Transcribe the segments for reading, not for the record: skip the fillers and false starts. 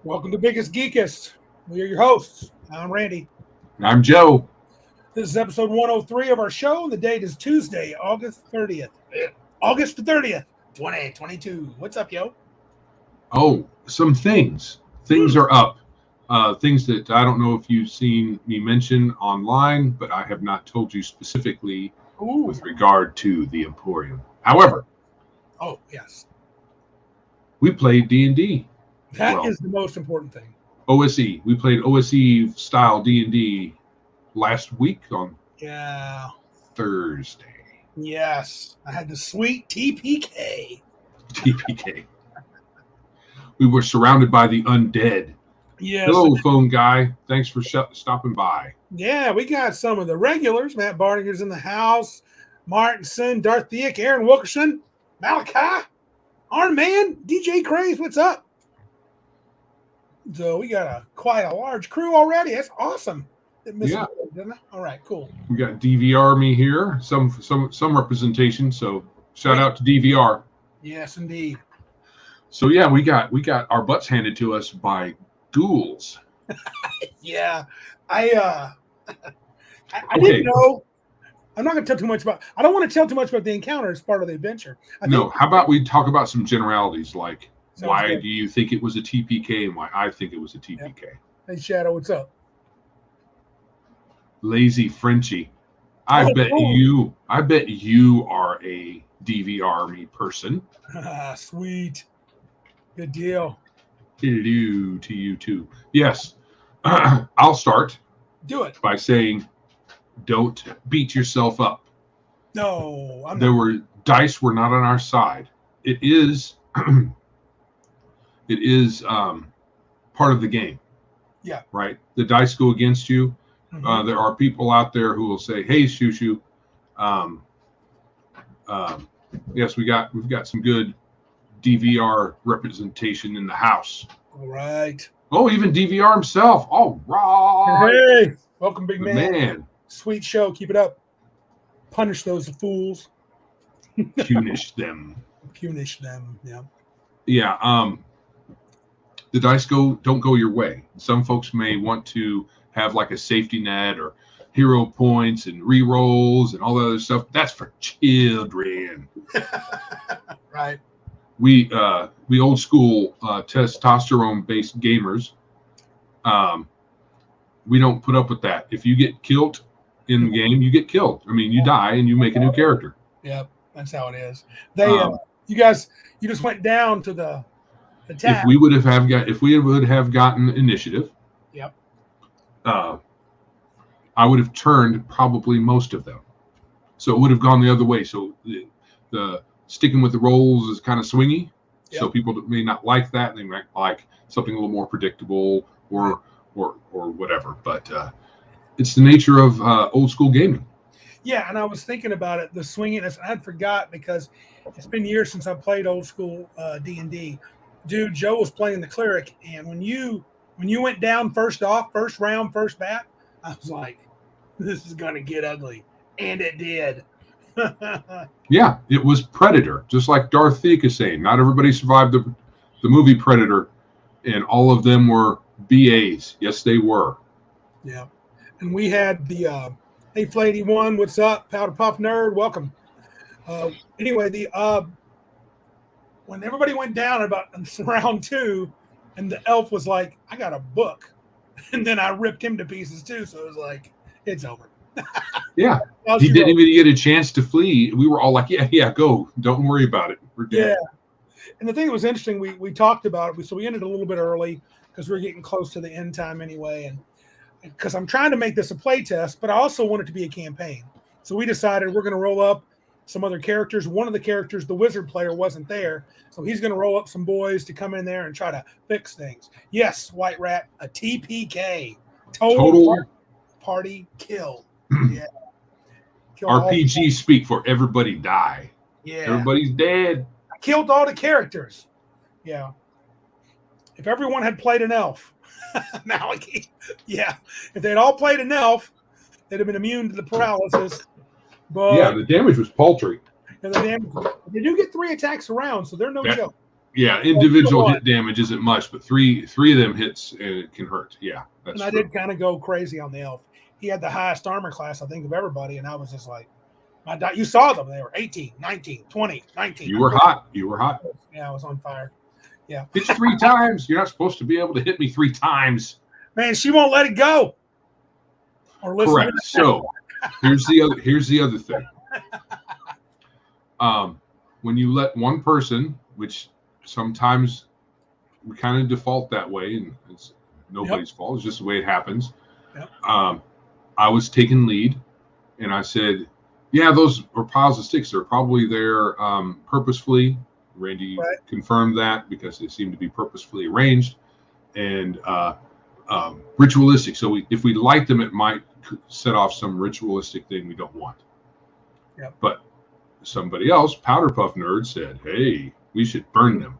Welcome to Biggest Geekest. We are your hosts. I'm Randy. I'm Joe. This is episode 103 of our show. The date is Tuesday, August 30th. August the 30th, 2022. What's up, yo? Oh, some things. Things are up. Things that I don't know if you've seen me mention online, but I have not told you specifically with regard to the Emporium. However, yes, we played D&D. That is the most important thing. OSE. We played OSE style D&D last week on Thursday. Yes, I had the sweet TPK. We were surrounded by the undead. Yes. Hello, phone guy. Thanks for stopping by. Yeah, we got some of the regulars. Matt Barninger's in the house. Martinson, Darth Theak, Aaron Wilkerson, Malachi, Arn Man, DJ Craze. What's up? So we got quite a large crew already. That's awesome. Yeah. Didn't I? All right, cool. We got DVR me here. Some representation. So shout out to DVR. Yes, indeed. So yeah, we got our butts handed to us by ghouls. Yeah, I didn't know. I'm not going to tell too much about. I don't want to tell too much about the encounter as part of the adventure. How about we talk about some generalities, like why good. do you think it was a TPK and why I think it was a TPK? Yeah. Hey, Shadow, what's up? Lazy Frenchie. I bet you are a DVR me person. Sweet. Good deal. Hello to you too. Yes. I'll start. Do it. By saying, don't beat yourself up. No. Dice were not on our side. It is part of the game. Yeah. Right? The dice go against you. Mm-hmm. There are people out there who will say, "Hey, Shushu, yes, we've got some good DVR representation in the house." All right. Oh, even DVR himself. All right. Hey, welcome, big man. Man. Sweet show. Keep it up. Punish those fools. Punish them. Punish them. Yeah. Yeah. The dice don't go your way. Some folks may want to have like a safety net or hero points and re-rolls and all that other stuff. That's for children. Right. We old school testosterone based gamers. We don't put up with that. If you get killed in the game, you get killed. I mean, you die and you make a new character. Yep, that's how it is. You just went down to the tab. If we would have gotten initiative. Yep. I would have turned probably most of them, so it would have gone the other way. So the sticking with the rolls is kind of swingy. Yep. So people may not like that. They might like something a little more predictable or whatever. But it's the nature of old school gaming. Yeah, and I was thinking about it, the swinginess. I had forgot because it's been years since I played old school D&D. Dude, Joe was playing the cleric, and when you went down first round, first bat, I was like, this is gonna get ugly, and it did. Yeah, it was Predator, just like Darth Theak is saying. Not everybody survived the movie Predator, and all of them were BAs. Yes, they were. Yeah, and we had the hey Flady1, what's up? Powder Puff Nerd, welcome. Anyway, when everybody went down about round 2, and the elf was like, I got a book. And then I ripped him to pieces too. So it was like, it's over. Yeah. He didn't even get a chance to flee. We were all like, yeah, go. Don't worry about it. We're dead. Yeah. And the thing that was interesting, we talked about it. So we ended a little bit early because we're getting close to the end time anyway. And because I'm trying to make this a play test, but I also want it to be a campaign. So we decided we're going to roll up some other characters. One of the characters, the wizard player, wasn't there. So he's going to roll up some boys to come in there and try to fix things. Yes, White Rat, a TPK. Total party kill. Yeah. Kill RPG speak for everybody die. Yeah. Everybody's dead. I killed all the characters. Yeah. If everyone had played an elf, Maliki, yeah. If they'd all played an elf, they'd have been immune to the paralysis. But yeah, the damage was paltry. They do get 3 attacks around, so they're no joke. Yeah, individual hit damage isn't much, but three of them hits and it can hurt. Yeah, that's and I true. did kind of go crazy on the elf. He had the highest armor class, I think, of everybody, and I was just like, you saw them. They were 18, 19, 20, 19. You were hot. You were hot. Yeah, I was on fire. Yeah. It's 3 times. You're not supposed to be able to hit me 3 times. Man, she won't let it go. Or listen. Correct. So here's the other thing. When you let one person, which sometimes we kind of default that way, and it's nobody's fault. It's just the way it happens. Yep. I was taking lead, and I said, "Yeah, those are piles of sticks. They're probably there purposefully." Randy confirmed that because they seem to be purposefully arranged and ritualistic. So if we light them, it might set off some ritualistic thing we don't want. Yep. But somebody else, Powder Puff Nerd, said, "Hey, we should burn them."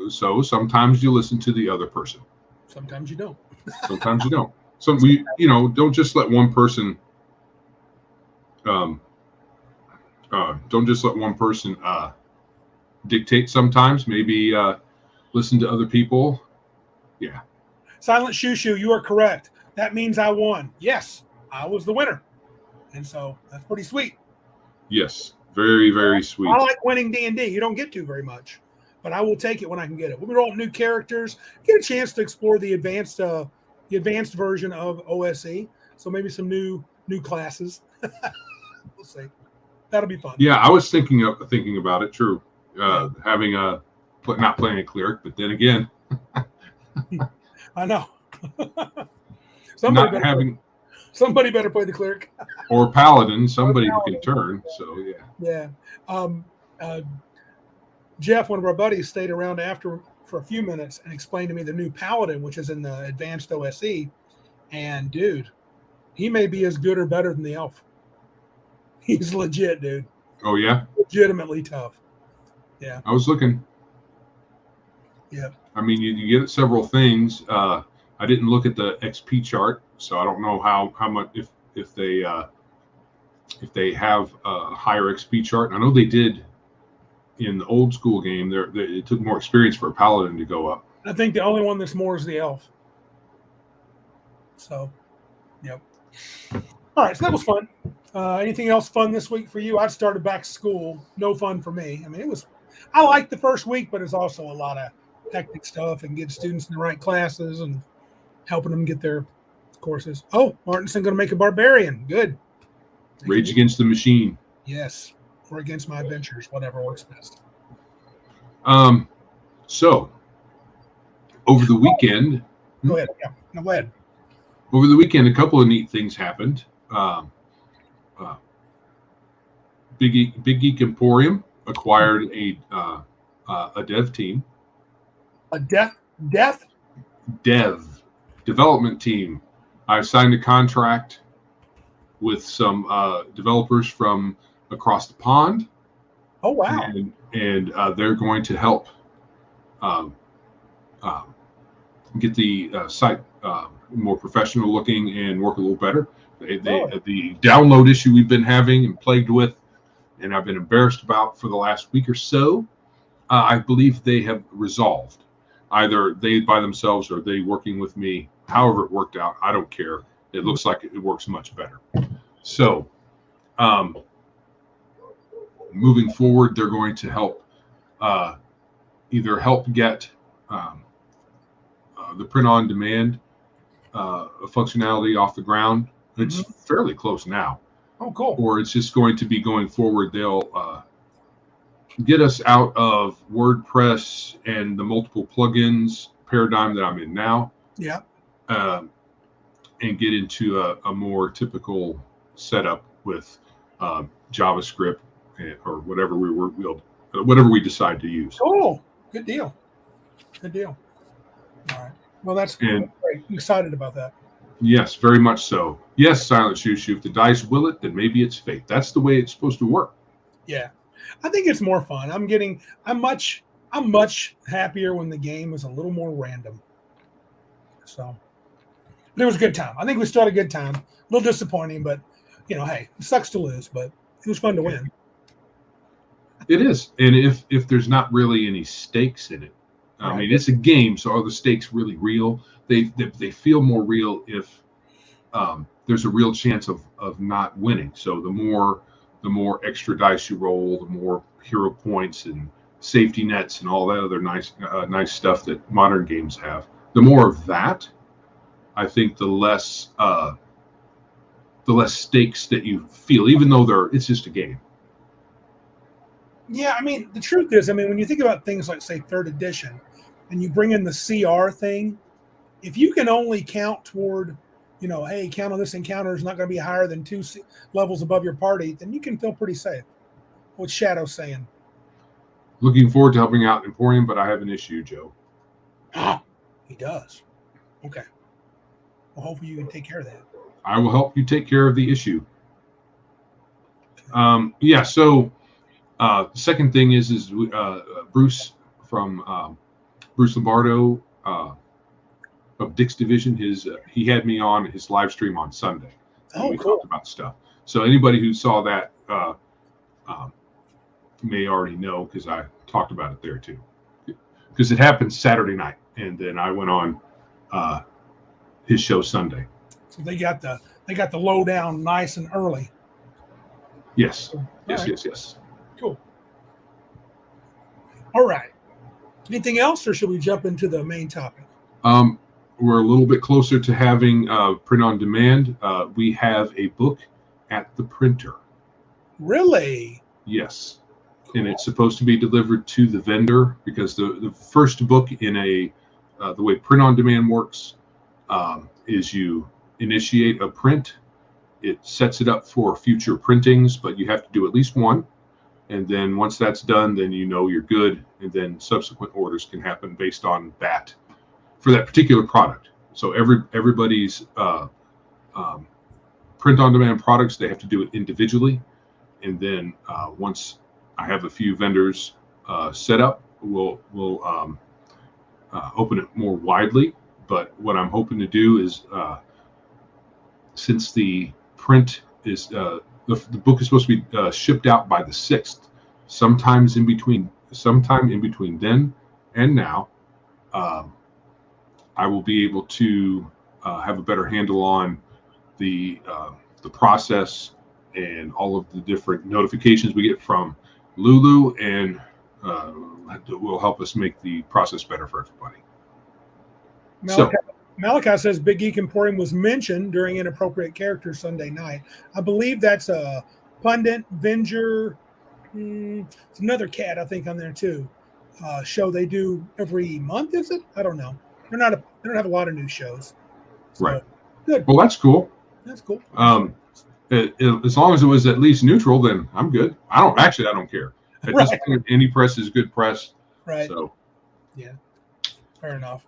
So sometimes you listen to the other person. Sometimes you don't. Sometimes you don't. So don't just let one person. Don't just let one person dictate. Sometimes maybe listen to other people. Yeah. Silent Shushu, you are correct. That means I won. Yes, I was the winner, and so that's pretty sweet. Yes, very, very sweet. I like winning D&D. You don't get to very much, but I will take it when I can get it. We'll roll new characters, get a chance to explore the advanced version of OSE. So maybe some new classes. We'll see. That'll be fun. Yeah, I was thinking about it. True, having not playing a cleric, but then again, I know. Somebody better play the cleric or paladin. Somebody who can turn. So yeah. Yeah. Jeff, one of our buddies, stayed around after for a few minutes and explained to me the new paladin, which is in the advanced OSE. And dude, he may be as good or better than the elf. He's legit, dude. Oh yeah. Legitimately tough. Yeah. I was looking. Yeah. I mean, you get several things. I didn't look at the XP chart, so I don't know how much if they have a higher XP chart. I know they did in the old school game. It took more experience for a paladin to go up. I think the only one that's more is the elf. So, yep. All right, so that was fun. Anything else fun this week for you? I started back to school. No fun for me. I mean, I liked the first week, but it's also a lot of hectic stuff and getting students in the right classes and helping them get their courses. Oh, Martinson going to make a barbarian. Good. Rage Against the Machine. Yes. Or Against My Adventures, whatever works best. So, over the weekend. Go ahead. Yeah. No, go ahead. Over the weekend, a couple of neat things happened. Big Geek Emporium acquired a dev team. A development team. I've signed a contract with some developers from across the pond. Oh wow! And they're going to help get the site more professional looking and work a little better. The download issue we've been having and plagued with, and I've been embarrassed about for the last week or so, I believe they have resolved. Either they by themselves or they working with me. However it worked out, I don't care. It looks like it works much better. So, moving forward, they're going to help either help get the print-on-demand functionality off the ground. It's fairly close now. Oh, cool. Or it's just going to be going forward. They'll get us out of WordPress and the multiple plugins paradigm that I'm in now. Yeah. And get into a more typical setup with JavaScript or whatever whatever we decide to use. Oh, good deal. Good deal. All right. Well, that's great. I'm excited about that. Yes, very much so. Yes, Silent Shushu. If the dice will it, then maybe it's fate. That's the way it's supposed to work. Yeah, I think it's more fun. I'm much happier when the game is a little more random. So, but it was a good time. I think we still had a good time. A little disappointing, but hey, it sucks to lose, but it was fun to win. It is, and if there's not really any stakes in it, I mean, it's a game, so are the stakes really real? They feel more real if there's a real chance of not winning. So the more extra dice you roll, the more hero points and safety nets and all that other nice stuff that modern games have. The more of that, I think, the less stakes that you feel, even though it's just a game. Yeah, I mean, the truth is, I mean, when you think about things like, say, third edition, and you bring in the CR thing, if you can only count toward, hey, count on this encounter is not going to be higher than 2 levels above your party, then you can feel pretty safe. What's Shadow saying? Looking forward to helping out Emporium, but I have an issue, Joe. He does. Okay. Well, hopefully you can take care of that. I will help you take care of the issue. Yeah. So the second thing is Bruce from Bruce Lombardo of Dick's Division. He had me on his live stream on Sunday. We talked about stuff. So anybody who saw that may already know, because I talked about it there too. Because it happened Saturday night, and then I went on his show Sunday. So they got the lowdown nice and early. Yes. Yes. Cool. All right. Anything else, or should we jump into the main topic? We're a little bit closer to having print on demand. We have a book at the printer. Really? Yes. Cool. And it's supposed to be delivered to the vendor, because the first book in the way print on demand works is you initiate a print. It sets it up for future printings, but you have to do at least one. And then once that's done, then you're good. And then subsequent orders can happen based on that for that particular product. So everybody's print on demand products, they have to do it individually. And then once I have a few vendors set up, we'll open it more widely. But what I'm hoping to do is, since the print is the book is supposed to be shipped out by the 6th, sometime in between then and now, I will be able to have a better handle on the process and all of the different notifications we get from Lulu, and will help us make the process better for everybody. Malachi says Big Geek Emporium was mentioned during Inappropriate Characters Sunday night. I believe that's a Pundit, Venger, it's another cat I think on there too. Show they do every month, is it? I don't know. They don't have a lot of new shows. So, right. Good. Well, that's cool. That's cool. As long as it was at least neutral, then I'm good. I don't care. At this point, any press is good press. Right. So. Yeah. Fair enough.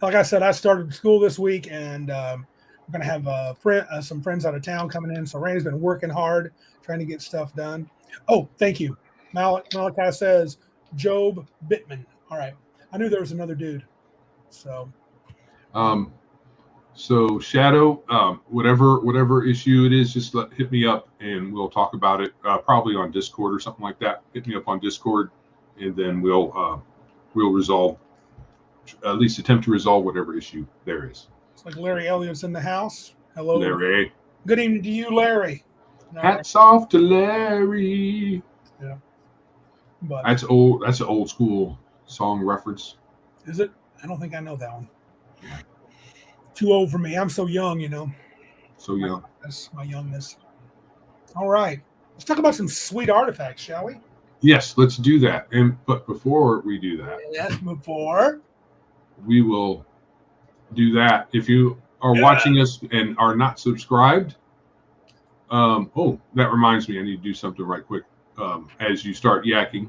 Like I said, I started school this week, and I'm going to have some friends out of town coming in. So Randy's been working hard trying to get stuff done. Oh, thank you. Malachi says Job Bittman. All right. I knew there was another dude. So. So Shadow, whatever issue it is, just hit me up and we'll talk about it. Probably on Discord or something like that. Hit me up on Discord, and then we'll resolve. At least attempt to resolve whatever issue there is. It's like Larry Elliott's in the house. Hello, Larry. Good evening to you, Larry. Hats off to Larry. Yeah. But that's old. That's an old school song reference. Is it? I don't think I know that one. Too old for me. I'm so young, So young. That's my youngness. All right. Let's talk about some sweet artifacts, shall we? Yes, let's do that. But before we do that, we will do that. If you are watching us and are not subscribed, that reminds me, I need to do something right quick as you start yakking.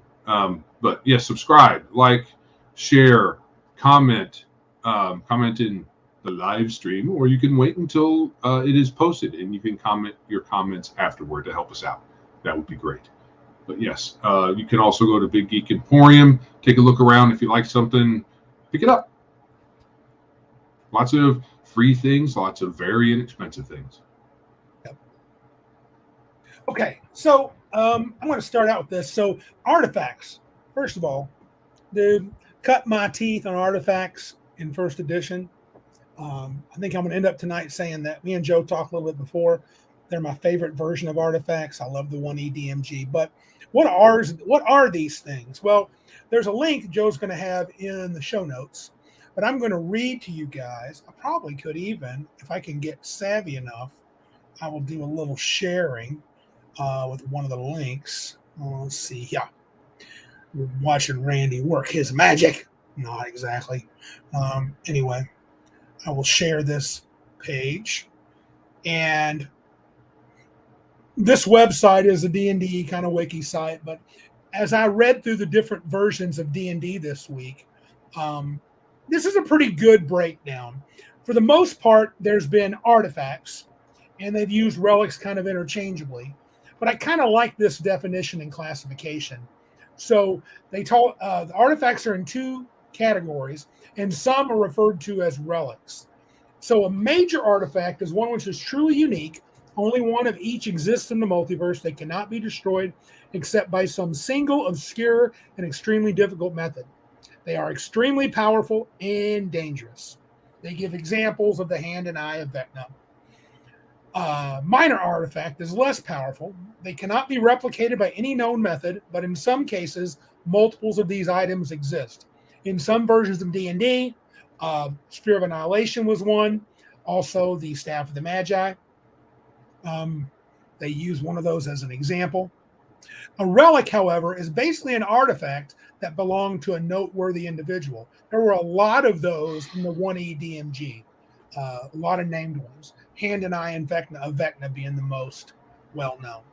But yes, subscribe, like, share, comment in the live stream, or you can wait until it is posted and you can comment your comments afterward to help us out. That would be great. But yes, you can also go to Big Geek Emporium, take a look around. If you like something, pick it up. Lots of free things, lots of very inexpensive things. Yep. Okay, so I'm going to start out with this. So artifacts. First of all, dude, cut my teeth on artifacts in first edition. I think I'm going to end up tonight saying that me and Joe talked a little bit before. They're my favorite version of artifacts. I love the 1E DMG. But what are these things? Well, there's a link Joe's going to have in the show notes, but I'm going to read to you guys. I probably could even, if I can get savvy enough, I will do a little sharing with one of the links. Let's see. Yeah, we're watching Randy work his magic. Not exactly. Anyway, I will share this page. And this website is a D&D kind of wiki site, but as I read through the different versions of D&D this week, this is a pretty good breakdown. For the most part, there's been artifacts, and they've used relics kind of interchangeably. But I kind of like this definition and classification. So they told the artifacts are in two categories, and some are referred to as relics. So a major artifact is one which is truly unique. Only one of each exists in the multiverse. They cannot be destroyed except by some single, obscure, and extremely difficult method. They are extremely powerful and dangerous. They give examples of the hand and eye of Vecna. Minor artifact is less powerful. They cannot be replicated by any known method, but in some cases, multiples of these items exist. In some versions of D&D, Spear of Annihilation was one. Also, the Staff of the Magi. They use one of those as an example. A relic, however, is basically an artifact that belonged to a noteworthy individual. There were a lot of those in the 1E DMG, a lot of named ones. Hand and Eye and Vecna being the most well-known.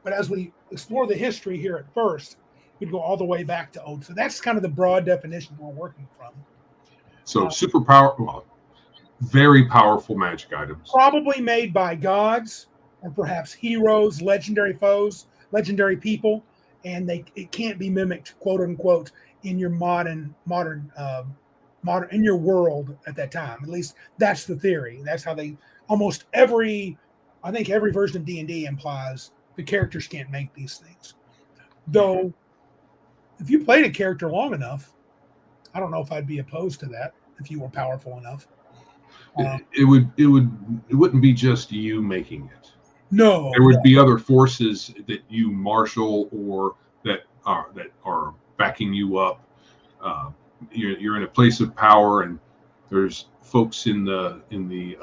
But as we explore the history here at first, we'd go all the way back to Old. So that's kind of the broad definition we're working from. So well, very powerful magic items. Probably made by gods or perhaps heroes, legendary foes, legendary people, and it can't be mimicked, quote unquote, in your modern in your world at that time. At least that's the theory. That's how they I think every version of D&D implies the characters can't make these things. Though, if you played a character long enough, I don't know if I'd be opposed to that if you were powerful enough. It wouldn't be just you making it. No, there would be other forces that you marshal or that are backing you up. You're in a place of power, and there's folks in the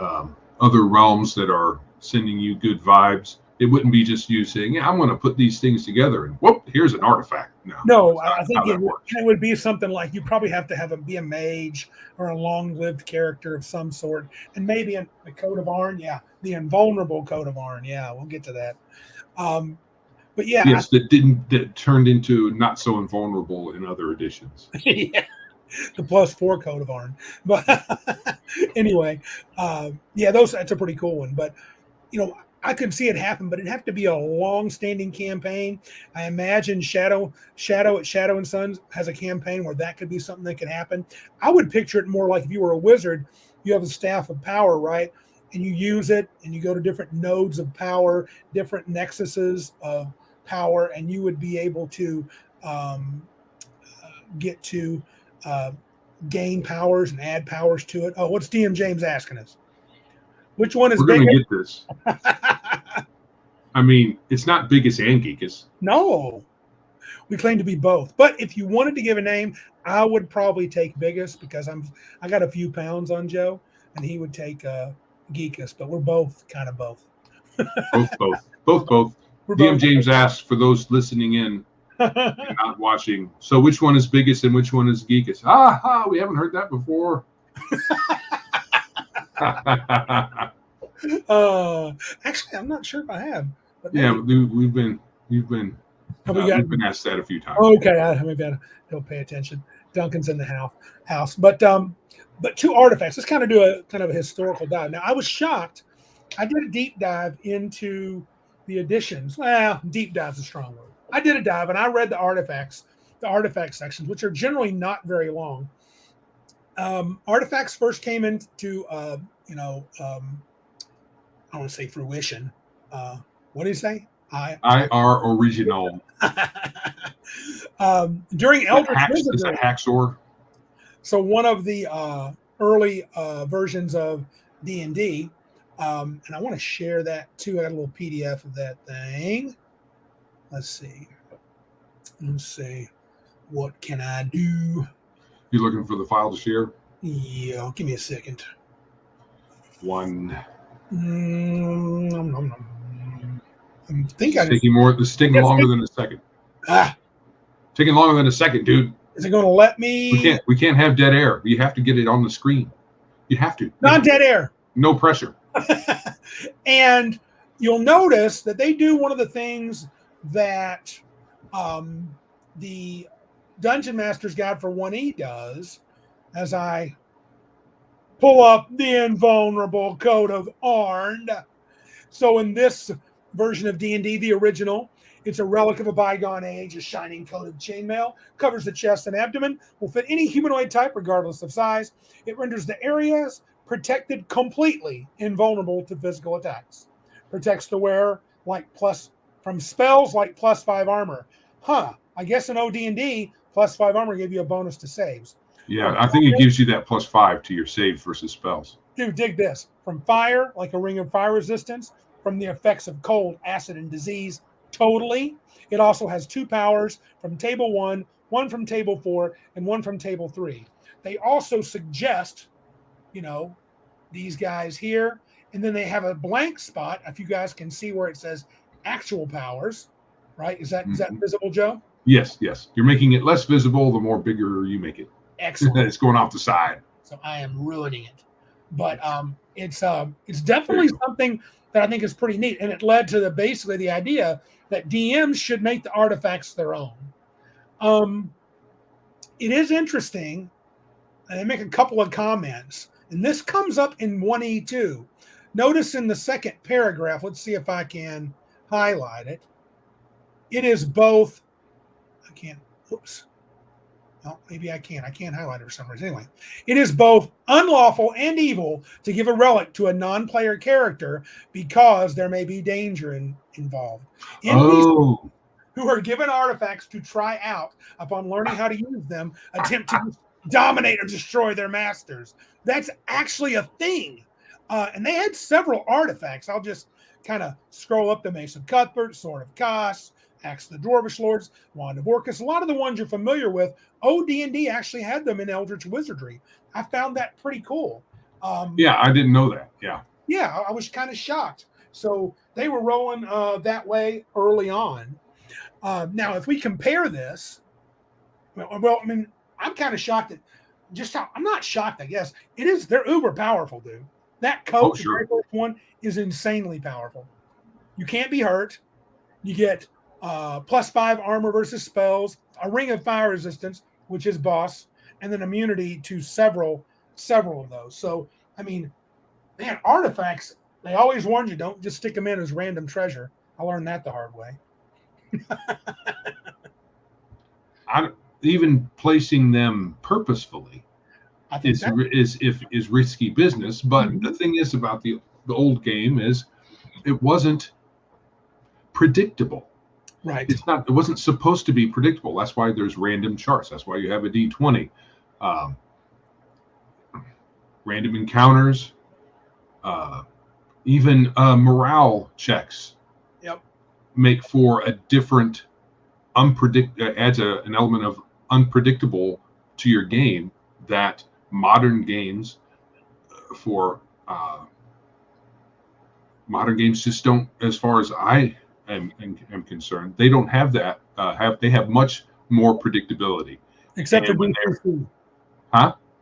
other realms that are sending you good vibes. It wouldn't be just you saying, "Yeah, I'm going to put these things together," and whoop, here's an artifact. No, I think it would be something like you probably have to be a mage or a long-lived character of some sort, and maybe a coat of arms. Yeah, the invulnerable coat of arms. Yeah, we'll get to that. But yeah, yes, that turned into not so invulnerable in other editions. Yeah, the +4 coat of arms. But anyway, yeah, that's a pretty cool one. But I could see it happen, but it'd have to be a long-standing campaign. I imagine Shadow at Shadow and Sons has a campaign where that could be something that could happen. I would picture it more like if you were a wizard, you have a staff of power, right? And you use it, and you go to different nodes of power, different nexuses of power, and you would be able to get to gain powers and add powers to it. Oh, what's DM James asking us? Which one is bigger? We're going to get this. I mean, it's not biggest and geekest. No. We claim to be both. But if you wanted to give a name, I would probably take biggest because I got a few pounds on Joe, and he would take geekest. But we're both kind of both. both. DM James asked for those listening in and not watching. So which one is biggest and which one is geekest? We haven't heard that before. Actually, I'm not sure if I have. But yeah, we've been asked that a few times. Okay, maybe I don't pay attention. Duncan's in the house, but two artifacts. Let's kind of do a historical dive. Now, I was shocked. I did a deep dive into the editions. Well, deep dive is a strong word. I did a dive and I read the artifact sections, which are generally not very long. Artifacts first came into I don't want to say fruition, What do you say? IR original. During Eldritch Is that Wizardry, Haxor? so one of the early versions of D&D, and I want to share that too. I got a little PDF of that thing. Let's see. What can I do? You looking for the file to share? Yeah, give me a second. One. I think This is taking longer than a second. Taking longer than a second, dude. Is it going to let me? We can't have dead air. You have to get it on the screen. You have to. Not dead air. No pressure. And you'll notice that they do one of the things that the Dungeon Master's Guide for 1E does, as I pull up the invulnerable Code of Arnd. So in this version of D&D, the original, it's a relic of a bygone age, a shining coat of chainmail, covers the chest and abdomen, will fit any humanoid type regardless of size. It renders the areas protected completely invulnerable to physical attacks. Protects the wearer from spells like +5 armor. I guess in OD&D, +5 armor gave you a bonus to saves. Yeah, I think it gives you that +5 to your saves versus spells. Dude, dig this. From fire, like a ring of fire resistance, from the effects of cold, acid, and disease, totally. It also has 2 powers from table 1, 1 from table 4, and 1 from table 3. They also suggest, these guys here, and then they have a blank spot, if you guys can see where it says actual powers, right? Is that visible, Joe? Yes. You're making it less visible the more bigger you make it. Excellent. It's going off the side. So I am ruining it. But it's definitely something that I think is pretty neat. And it led to basically the idea that DMs should make the artifacts their own. It is interesting, and I make a couple of comments. And this comes up in 1E2. Notice in the second paragraph, let's see if I can highlight it. It is both, maybe I can't highlight it for some reason. Anyway, it is both unlawful and evil to give a relic to a non-player character because there may be danger involved. NPCs who are given artifacts to try out upon learning how to use them attempt to dominate or destroy their masters. That's actually a thing. And they had several artifacts. I'll just kind of scroll up the Mace of Cuthbert, Sword of Kos, Axe of the Dwarvish Lords, Wand of Orcus. A lot of the ones you're familiar with, OD&D actually had them in Eldritch Wizardry. I found that pretty cool. Yeah, I didn't know that. Yeah, I was kind of shocked. So they were rolling that way early on. Now, if we compare this, I'm kind of shocked at just how, I'm not shocked, I guess. They're uber powerful, dude. That coat, the very first one, is insanely powerful. You can't be hurt. You get +5 armor versus spells, a ring of fire resistance, which is boss, and then immunity to several of those. So, artifacts, they always warn you, don't just stick them in as random treasure. I learned that the hard way. Even placing them purposefully is risky business. But the thing is about the old game is it wasn't predictable. Right. It wasn't supposed to be predictable. That's why there's random charts. That's why you have a D20. Random encounters, even morale checks. Yep. Make for a different adds an element of unpredictable to your game that modern games just don't, as far as I am concerned, they don't have that. They have much more predictability. Except for DCC.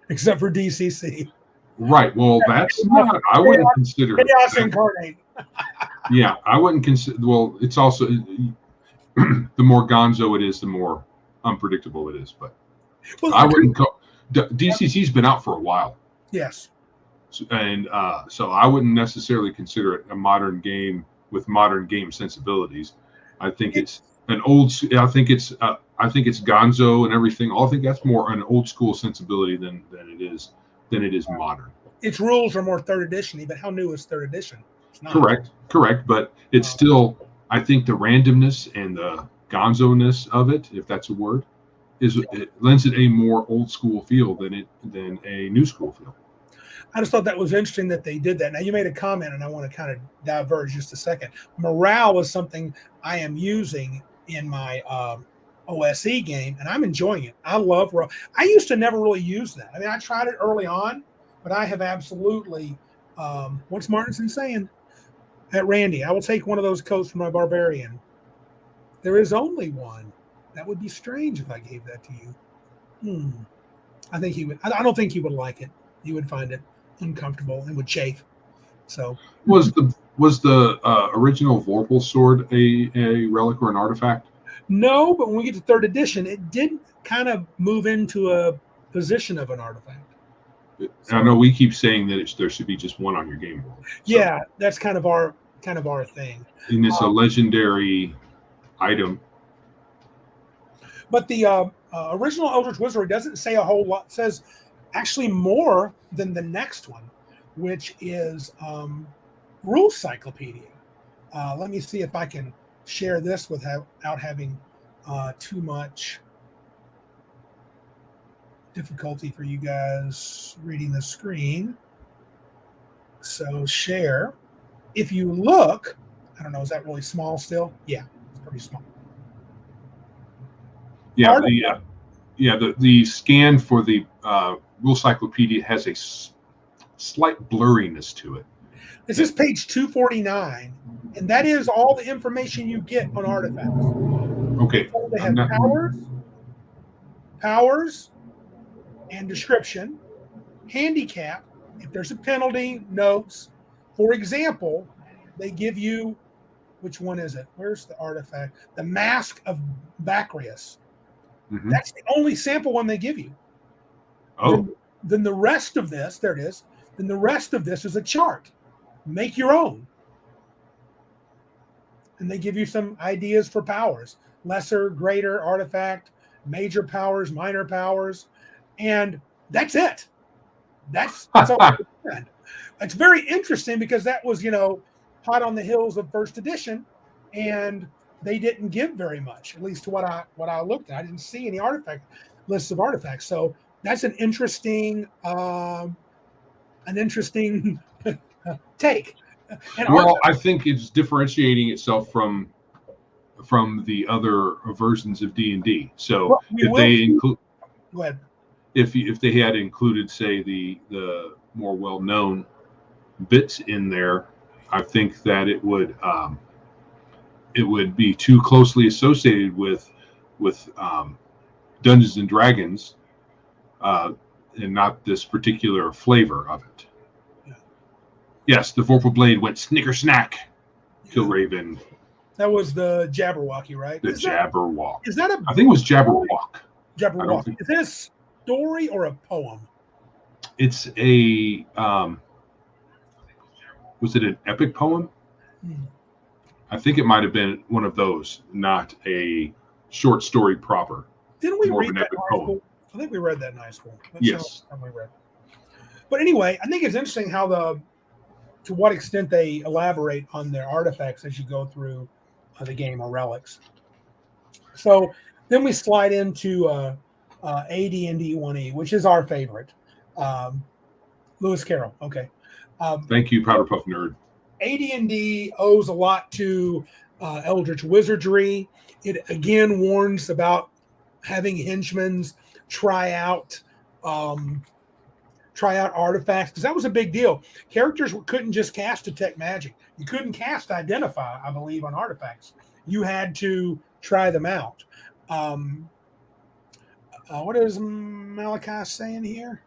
Except for DCC. Right. Well, that's not. I wouldn't consider Chaos Incarnate. Yeah, I wouldn't consider. Well, it's also the more gonzo it is, the more unpredictable it is. But I wouldn't. DCC's been out for a while. Yes. And so I wouldn't necessarily consider it a modern game with modern game sensibilities. I think it's an old. I think it's gonzo and everything. I think that's more an old school sensibility than it is modern. Its rules are more third edition-y, but how new is third edition? Correct. But it's still I think the randomness and the gonzo-ness of it, if that's a word, it lends it a more old school feel than a new school feel. I just thought that was interesting that they did that. Now, you made a comment, and I want to kind of diverge just a second. Morale is something I am using in my OSE game, and I'm enjoying it. I love morale. I used to never really use that. I mean, I tried it early on, but I have absolutely, what's Martinson saying? At Randy, I will take one of those coats from my barbarian. There is only one. That would be strange if I gave that to you. I think he would. I don't think he would like it. He would find it uncomfortable and would chafe. So was the original Vorpal sword a relic or an artifact? No, but when we get to third edition, it did kind of move into a position of an artifact. I know we keep saying that there should be just one on your game board. So. Yeah, that's kind of our thing. And it's a legendary item. But the original Eldritch Wizardry doesn't say a whole lot. It says actually more than the next one, which is Rule Cyclopedia. Let me see if I can share this without having too much difficulty for you guys reading the screen. So share. If you look, I don't know, is that really small still? Yeah, it's pretty small. Yeah, the scan for the Rule Cyclopedia has a slight blurriness to it. This is page 249, and that is all the information you get on artifacts. Okay. So they have powers, and description, handicap, if there's a penalty, notes. For example, they give you, which one is it? Where's the artifact? The Mask of Bactrius. Mm-hmm. That's the only sample one they give you. Oh. Then the rest of this, there it is. Then the rest of this is a chart. Make your own. And they give you some ideas for powers. Lesser, greater, artifact, major powers, minor powers. And that's it. That's all I said. It's very interesting because that was, hot on the heels of first edition. And they didn't give very much, at least to what I looked at. I didn't see any lists of artifacts. So that's an interesting take. And I think it's differentiating itself from the other versions of D&D. So if they include, go ahead. If they had included, say, the more well-known bits in there, I think that it would be too closely associated with Dungeons and Dragons, and not this particular flavor of it. Yeah. Yes, the Vorpal Blade went snicker snack. Kill Raven. That was the Jabberwocky, right? Jabberwock. Is that I think it was Jabberwock. Jabberwock. Is that a story or a poem? It's a was it an epic poem? I think it might have been one of those, not a short story proper. Didn't we read that in high school? I think we read that in high school. Yes. We read. But anyway, I think it's interesting how to what extent they elaborate on their artifacts as you go through the game, or relics. So then we slide into AD&D 1E, which is our favorite. Lewis Carroll. Okay. Thank you, Powder Puff Nerd. AD&D owes a lot to Eldritch Wizardry. It again warns about having henchmen try out artifacts, because that was a big deal. Characters couldn't just cast Detect Magic. You couldn't cast Identify, I believe, on artifacts. You had to try them out. What is Malachi saying here?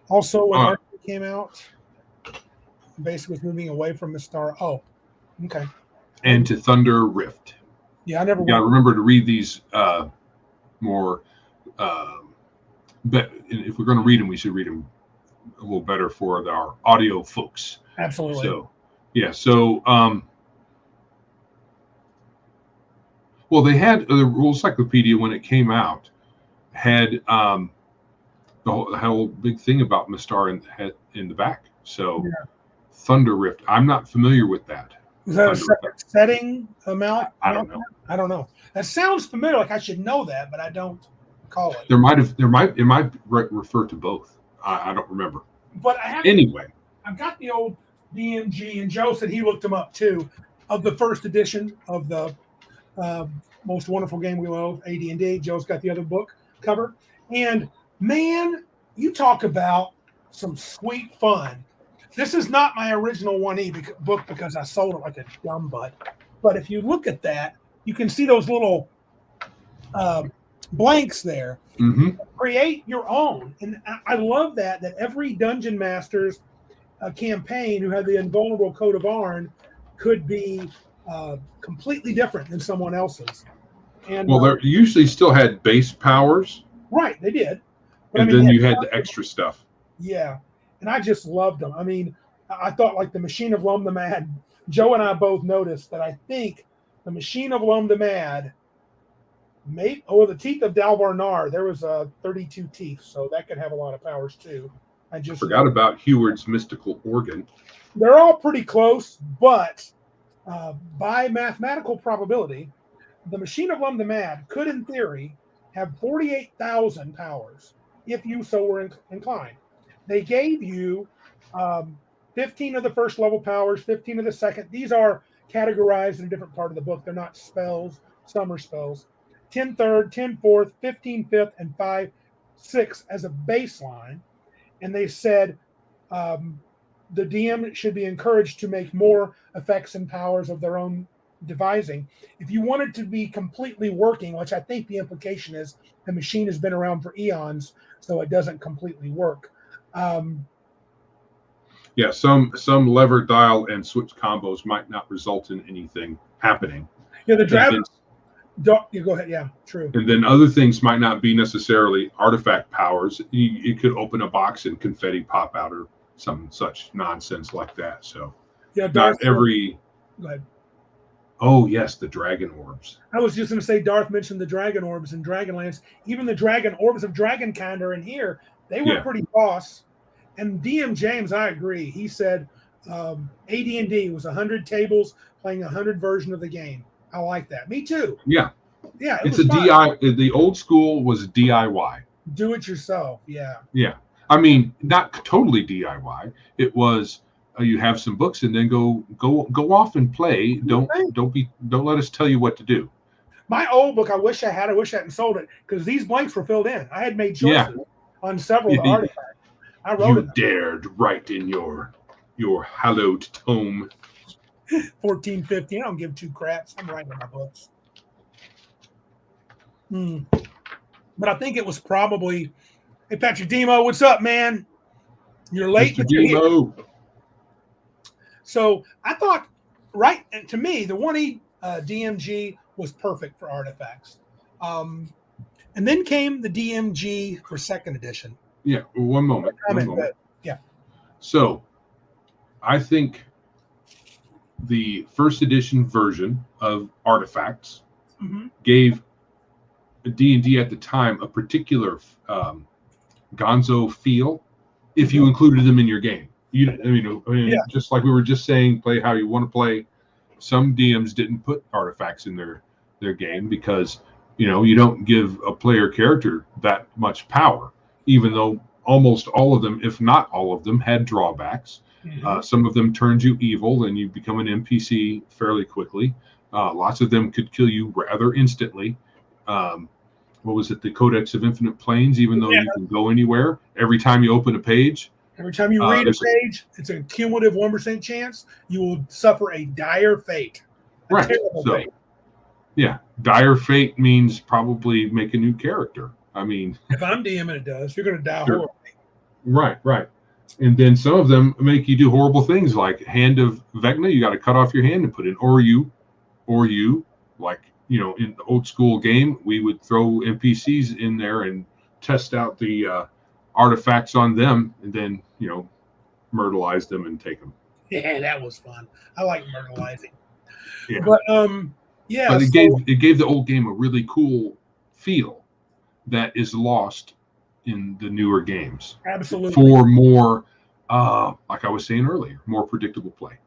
Also, when Arcane came out, basically was moving away from the star. Oh, okay. And to Thunder Rift. Yeah, I never. You got to remember to read these more. But if we're going to read them, we should read them a little better for our audio folks. Absolutely. So, yeah. So, well, they had the Rule Cyclopedia when it came out, had the whole big thing about Mistar in the back. So, yeah. Thunder Rift. I'm not familiar with that. Is that a under separate setting amount? I don't know. I don't know. That sounds familiar. Like I should know that, but I don't call it. It might refer to both. I don't remember. But I have Anyway, I've got the old DMG, and Joe said he looked them up too, of the first edition of the Most Wonderful Game We Love, AD&D. Joe's got the other book cover, and man, you talk about some sweet fun. This is not my original 1E book because I sold it like a dumb butt. But if you look at that, you can see those little blanks there. mm-hmm. Create your own, and I love that every Dungeon Master's campaign who had the Invulnerable Coat of Arn could be completely different than someone else's. And well, they usually still had base powers, right? They did, but and then you had the extra stuff. Yeah, and I just loved them. I mean, I thought like the Machine of Lum the Mad. Joe and I both noticed that I think the Machine of Lum the Mad, the Teeth of Dalvar Nar, there was 32 teeth, so that could have a lot of powers too. I just forgot about Heward's mystical organ. They're all pretty close, but by mathematical probability, the Machine of Lum the Mad could, in theory, have 48,000 powers if you so were inclined. They gave you 15 of the first level powers, 15 of the second. These are categorized in a different part of the book. They're not spells. Some are spells. 10 third, 10 fourth, 15 fifth, and 5 sixth as a baseline. And they said the DM should be encouraged to make more effects and powers of their own devising. If you want it to be completely working, which I think the implication is the machine has been around for eons, so it doesn't completely work. Yeah, some lever, dial, and switch combos might not result in anything happening. Yeah, the dragon. You go ahead. Yeah, true. And then other things might not be necessarily artifact powers. You could open a box and confetti pop out or some such nonsense like that. So yeah, not every. Go ahead. Oh yes, the dragon orbs. I was just going to say, Darth mentioned the dragon orbs in Dragonlance. Even the dragon orbs of Dragonkind are in here. They were pretty boss. And DM James, I agree. He said AD&D was 100 tables playing 100 version of the game. I like that. Me too. Yeah. Yeah. It's a DIY. The old school was DIY. Do it yourself. Yeah. Yeah. I mean, not totally DIY. It was you have some books and then go off and play. Don't let us tell you what to do. My old book, I wish I hadn't sold it because these blanks were filled in. I had made choices on several of the artifacts. I wrote it. You dared write in your hallowed tome. 14, 15. I don't give two craps. I'm writing my books. But I think it was probably, hey, Patrick Demo, what's up, man? You're late, but you're here. So I thought, and to me, the 1E DMG was perfect for artifacts. And then came the DMG for second edition. Yeah, one moment. Yeah. So I think the first edition version of artifacts gave D&D at the time a particular gonzo feel if you included them in your game. Just like we were just saying, play how you want to play. Some DMs didn't put artifacts in their game because you don't give a player character that much power, even though almost all of them, if not all of them, had drawbacks. Some of them turned you evil and you become an NPC fairly quickly. Lots of them could kill you rather instantly. What was it? The Codex of Infinite Planes, even though you can go anywhere. Every time you open a page. Every time you read a page, it's a cumulative 1% chance you will suffer a dire fate. Right. So, yeah, dire fate means probably make a new character. I mean, if I'm DMing, it does. You're going to die horribly. Right. And then some of them make you do horrible things, like Hand of Vecna. You got to cut off your hand and put in or you, like in the old school game, we would throw NPCs in there and test out the artifacts on them, and then myrtleize them and take them. Yeah, that was fun. I like myrtleizing. Yeah, but But it gave the old game a really cool feel that is lost in the newer games. Absolutely. For more, like I was saying earlier, more predictable play.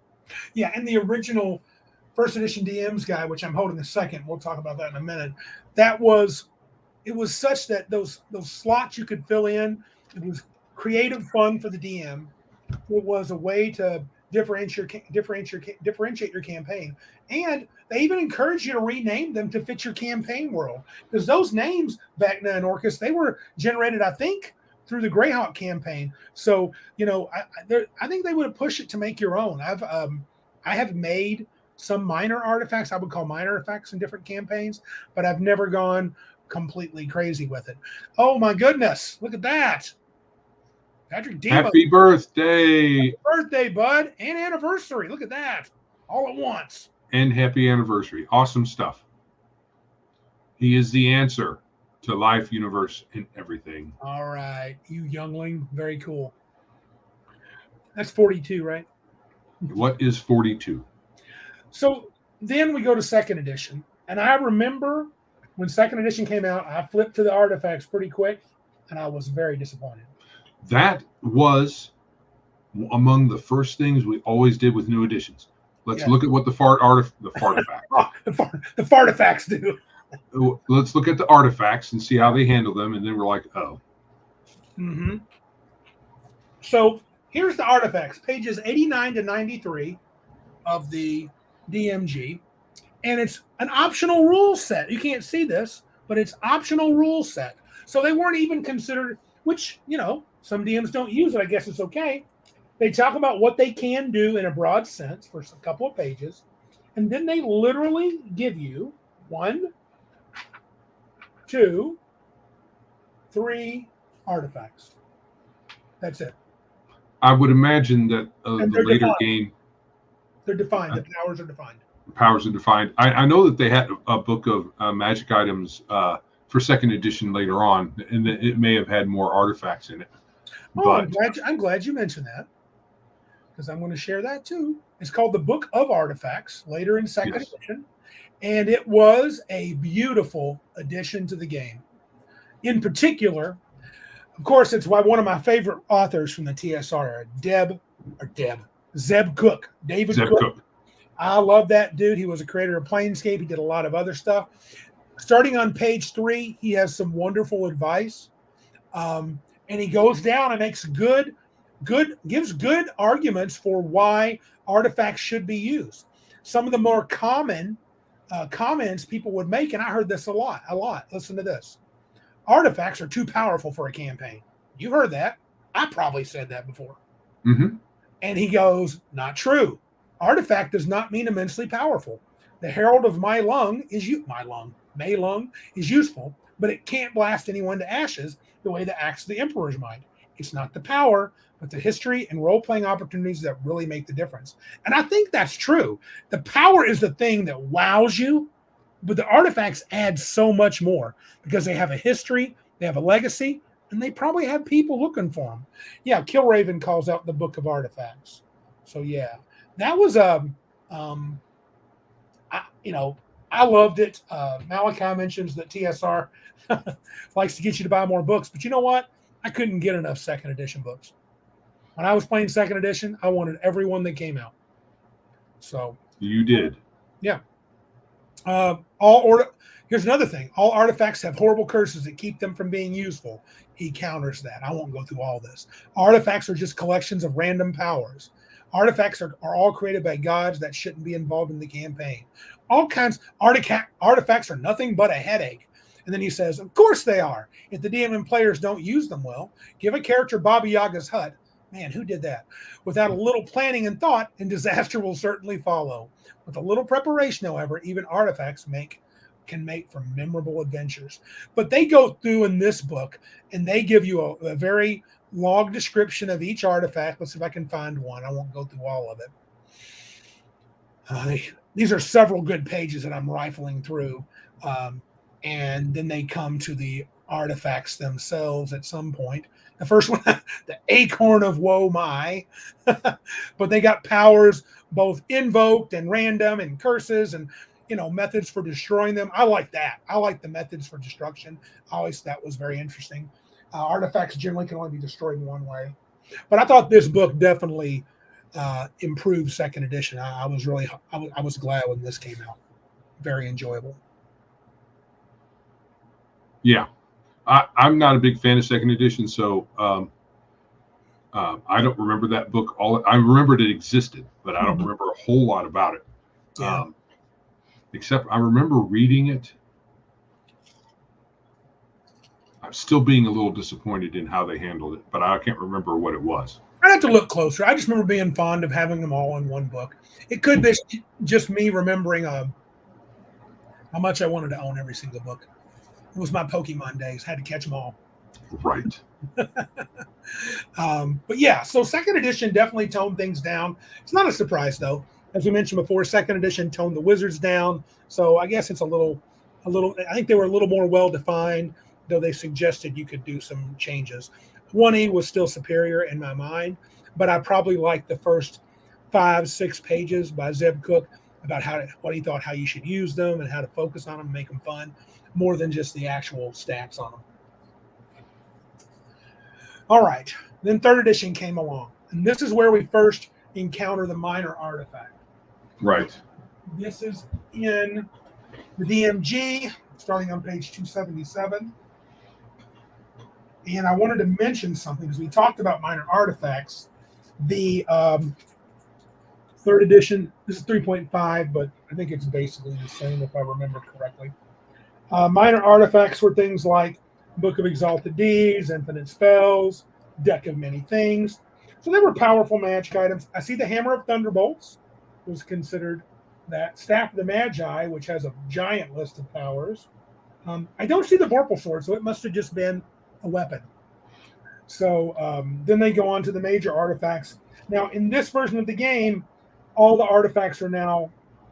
Yeah, and the original first edition DMs guy, which I'm holding the second, we'll talk about that in a minute. It was such that those slots you could fill in. It was creative fun for the DM. It was a way to differentiate your campaign, and they even encourage you to rename them to fit your campaign world, because those names, Vecna and Orcus, they were generated, I think, through the Greyhawk campaign. So I think they would have pushed it to make your own. I have made some minor artifacts, I would call minor artifacts in different campaigns, but I've never gone completely crazy with it. Oh my goodness, look at that. Patrick Demo. Happy birthday. Happy birthday, bud, and anniversary. Look at that. All at once. And happy anniversary. Awesome stuff. He is the answer to life, universe, and everything. All right. You youngling. Very cool. That's 42, right? What is 42? So then we go to second edition. And I remember when second edition came out, I flipped to the artifacts pretty quick, and I was very disappointed. That was among the first things we always did with new editions. Let's look at what the fartifacts. The fartifacts do. Let's look at the artifacts and see how they handle them, and then we're like, oh. Mm-hmm. So here's the artifacts, pages 89 to 93 of the DMG, and it's an optional rule set. You can't see this, but it's optional rule set. So they weren't even considered, which, some DMs don't use it. I guess it's okay. They talk about what they can do in a broad sense for a couple of pages, and then they literally give you 1, 2, 3 artifacts. That's it. I would imagine that the later defined. game. They're defined. The powers are defined. The powers are defined. I know that they had a book of magic items for second edition later on, and it may have had more artifacts in it. Oh, I'm glad you mentioned that, because I'm going to share that too. It's called the Book of Artifacts, later in second edition, and it was a beautiful addition to the game. In particular, of course, it's by one of my favorite authors from the TSR, Zeb Cook. David Cook. I love that dude. He was a creator of Planescape. He did a lot of other stuff. Starting on page 3, he has some wonderful advice. And he goes down and makes gives good arguments for why artifacts should be used. Some of the more common comments people would make, and I heard this a lot. Listen to this. Artifacts are too powerful for a campaign. You heard that. I probably said that before. Mm-hmm. And he goes, not true. Artifact does not mean immensely powerful. The Herald of Mai Lung is useful, but it can't blast anyone to ashes the way the Axe of the Emperor's might. It's not the power, but the history and role-playing opportunities that really make the difference. And I think that's true. The power is the thing that wows you, but the artifacts add so much more because they have a history, they have a legacy, and they probably have people looking for them. Yeah, Killraven calls out the Book of Artifacts. So yeah, that was I loved it. Malachi mentions that TSR likes to get you to buy more books, but you know what? I couldn't get enough second edition books. When I was playing second edition, I wanted every one that came out. So you did. Yeah. Here's another thing. All artifacts have horrible curses that keep them from being useful. He counters that. I won't go through all this. Artifacts are just collections of random powers. Artifacts are all created by gods that shouldn't be involved in the campaign. All kinds artifacts are nothing but a headache. And then he says, of course they are. If the DM and players don't use them well, give a character Baba Yaga's hut. Man, who did that? Without a little planning and thought, and disaster will certainly follow. With a little preparation, however, even artifacts can make for memorable adventures. But they go through in this book, and they give you a very long description of each artifact. Let's see if I can find one. I won't go through all of it. These are several good pages that I'm rifling through. And then they come to the artifacts themselves at some point. The first one, the Acorn of Woe Mai. But they got powers both invoked and random and curses and, methods for destroying them. I like that. I like the methods for destruction. I always thought that was very interesting. Artifacts generally can only be destroyed in one way. But I thought this book definitely improved second edition. I was really I was glad when this came out. Very enjoyable. Yeah, I'm not a big fan of second edition, so I don't remember that book. I remembered it existed, but I don't remember a whole lot about it. Yeah. Except I remember reading it. I'm still being a little disappointed in how they handled it, but I can't remember what it was. I have to look closer. I just remember being fond of having them all in one book. It could be just me remembering how much I wanted to own every single book. It was my Pokemon days. Had to catch them all. Right. But yeah, so second edition definitely toned things down. It's not a surprise though. As we mentioned before, second edition toned the wizards down. So I guess it's a little. I think they were a little more well defined, though they suggested you could do some changes. 1E was still superior in my mind, but I probably liked the first 5-6 pages by Zeb Cook about what he thought how you should use them and how to focus on them, and make them fun, more than just the actual stats on them. All right, then third edition came along, and this is where we first encounter the minor artifact. Right. This is in the DMG, starting on page 277. And I wanted to mention something because we talked about minor artifacts. The third edition, this is 3.5, but I think it's basically the same if I remember correctly. Minor artifacts were things like Book of Exalted Deeds, Infinite Spells, Deck of Many Things. So they were powerful magic items. I see the Hammer of Thunderbolts was considered that. Staff of the Magi, which has a giant list of powers. I don't see the Vorpal Sword, so it must have just been a weapon. So then they go on to the major artifacts. Now, in this version of the game, all the artifacts are now,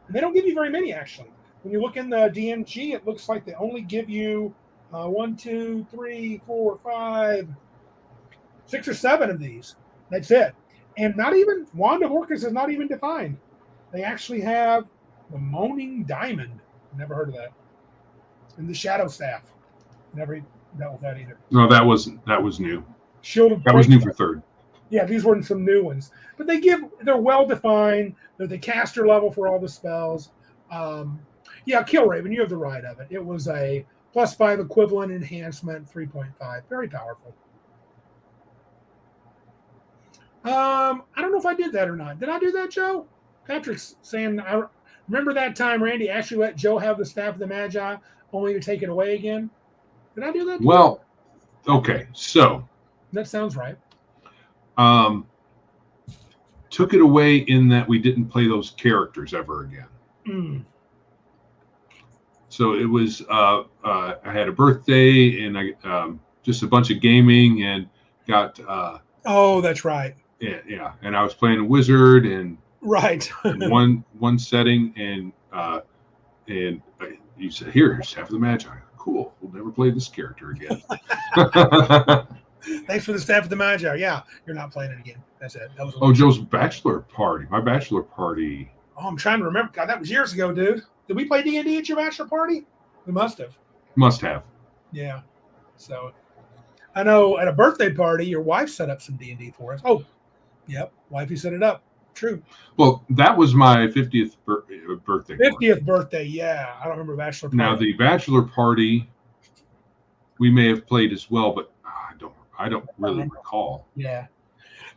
and they don't give you very many, actually. When you look in the DMG, it looks like they only give you 1, 2, 3, 4, 5, 6 or 7 of these. That's it. And not even, Wand of Orcus is not even defined. They actually have the Moaning Diamond. Never heard of that. And the Shadow Staff. Never dealt with that either. No, that was new. Shield of That was new for third. Yeah, these weren't some new ones. But they're well defined. They're the caster level for all the spells. Yeah, Kill Raven, you have the right of it. It was a +5 equivalent enhancement, 3.5. Very powerful. I don't know if I did that or not. Did I do that, Joe? Patrick's saying, I remember that time Randy actually let Joe have the Staff of the Magi only to take it away again. Did I do that? Well, okay, so that sounds right. Took it away in that we didn't play those characters ever again. Mm. So it was I had a birthday and I just a bunch of gaming and got oh, that's right. Yeah, and I was playing a wizard and right in one setting and you said, here's Staff of the Magi. Cool. We'll never play this character again. Thanks for the Staff of the Magi. Yeah, you're not playing it again. That's it. That was Joe's bachelor party. My bachelor party. Oh, I'm trying to remember. God, that was years ago, dude. Did we play D&D at your bachelor party? We must have. Must have. Yeah. So I know at a birthday party, your wife set up some D&D for us. Oh, yep. Wifey set it up. True. Well, that was my 50th birthday. 50th birthday, yeah. I don't remember bachelor party. Now the bachelor party, we may have played as well, but I don't really recall. Yeah,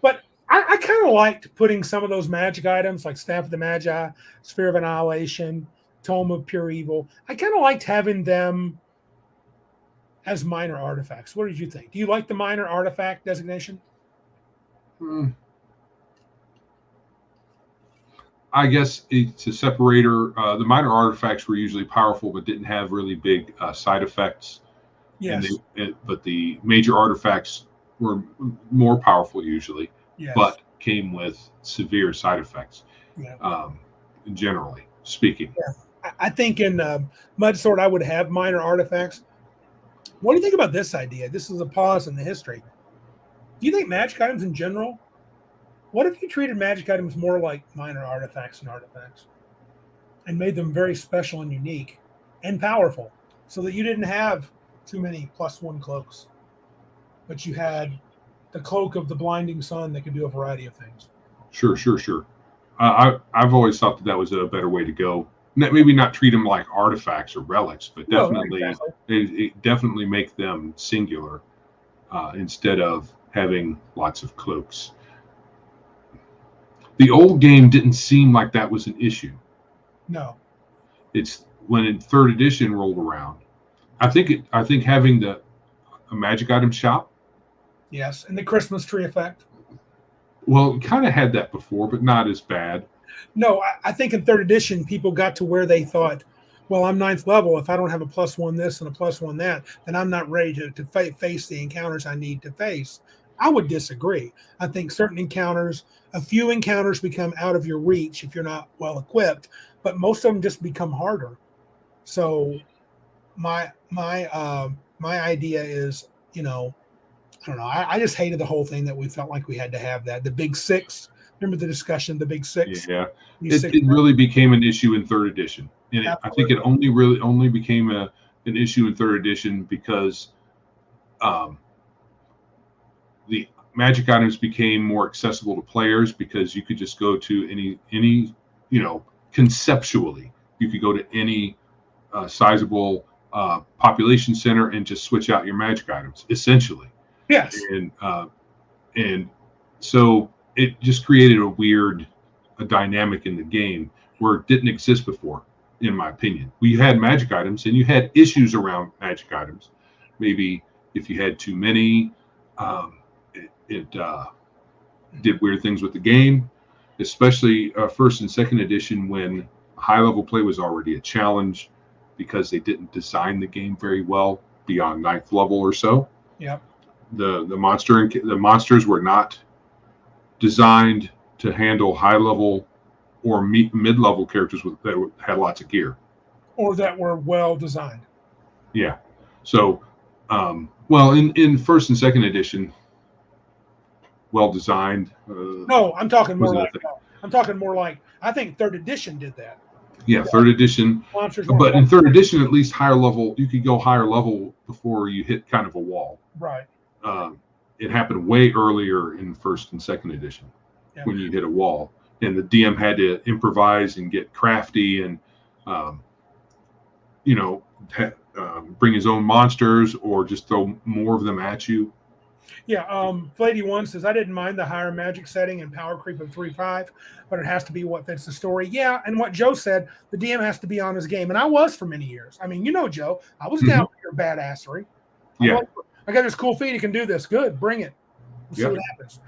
but I kind of liked putting some of those magic items like Staff of the Magi, Sphere of Annihilation, Tome of Pure Evil. I kind of liked having them as minor artifacts. What did you think? Do you like the minor artifact designation? I guess it's a separator. The minor artifacts were usually powerful, but didn't have really big side effects. Yes. But the major artifacts were more powerful usually, yes. but came with severe side effects. Yeah. Generally speaking. Yeah. I think in Mudsword I would have minor artifacts. What do you think about this idea? This is a pause in the history. Do you think magic items in general? What if you treated magic items more like minor artifacts and artifacts and made them very special and unique and powerful so that you didn't have too many +1 cloaks, but you had the cloak of the blinding sun that could do a variety of things? Sure. I've always thought that was a better way to go. Maybe not treat them like artifacts or relics, but No, definitely exactly. it definitely make them singular instead of having lots of cloaks. The old game didn't seem like that was an issue. No. It's when in third edition rolled around. I think having a magic item shop. Yes, and the Christmas tree effect. Well, kind of had that before, but not as bad. No, I think in third edition, people got to where they thought, well, I'm ninth level. If I don't have a +1 this and a +1 that, then I'm not ready to face the encounters I need to face. I would disagree. I think certain encounters, a few encounters become out of your reach if you're not well equipped, but most of them just become harder. So my idea is, I don't know. I just hated the whole thing that we felt like we had to have that. The big six. Remember the discussion, the big six? Yeah, it really became an issue in third edition. And I think it only became an issue in third edition because the magic items became more accessible to players because you could just go to any conceptually, you could go to any sizable population center and just switch out your magic items, essentially. Yes. And so it just created a dynamic in the game where it didn't exist before, in my opinion. We had magic items and you had issues around magic items. Maybe if you had too many, it did weird things with the game, especially first and second edition when high level play was already a challenge because they didn't design the game very well beyond ninth level or so. Yep. The monsters were not designed to handle high level or mid level characters that had lots of gear, or that were well designed. Yeah. So, well, in first and second edition, well designed. No, I'm talking more like. I'm talking more like. I think third edition did that. Yeah, third edition. But in third edition, at least higher level, you could go higher level before you hit kind of a wall. Right. It happened way earlier in first and second edition when you hit a wall, and the DM had to improvise and get crafty and, bring his own monsters or just throw more of them at you. Yeah, Flady1 says, I didn't mind the higher magic setting and power creep of 3-5, but it has to be what fits the story. Yeah, and what Joe said, the DM has to be on his game. And I was for many years. I mean, Joe, I was down with your badassery. Yeah. I got this cool feat. He can do this. Good. Bring it. We'll see what happens.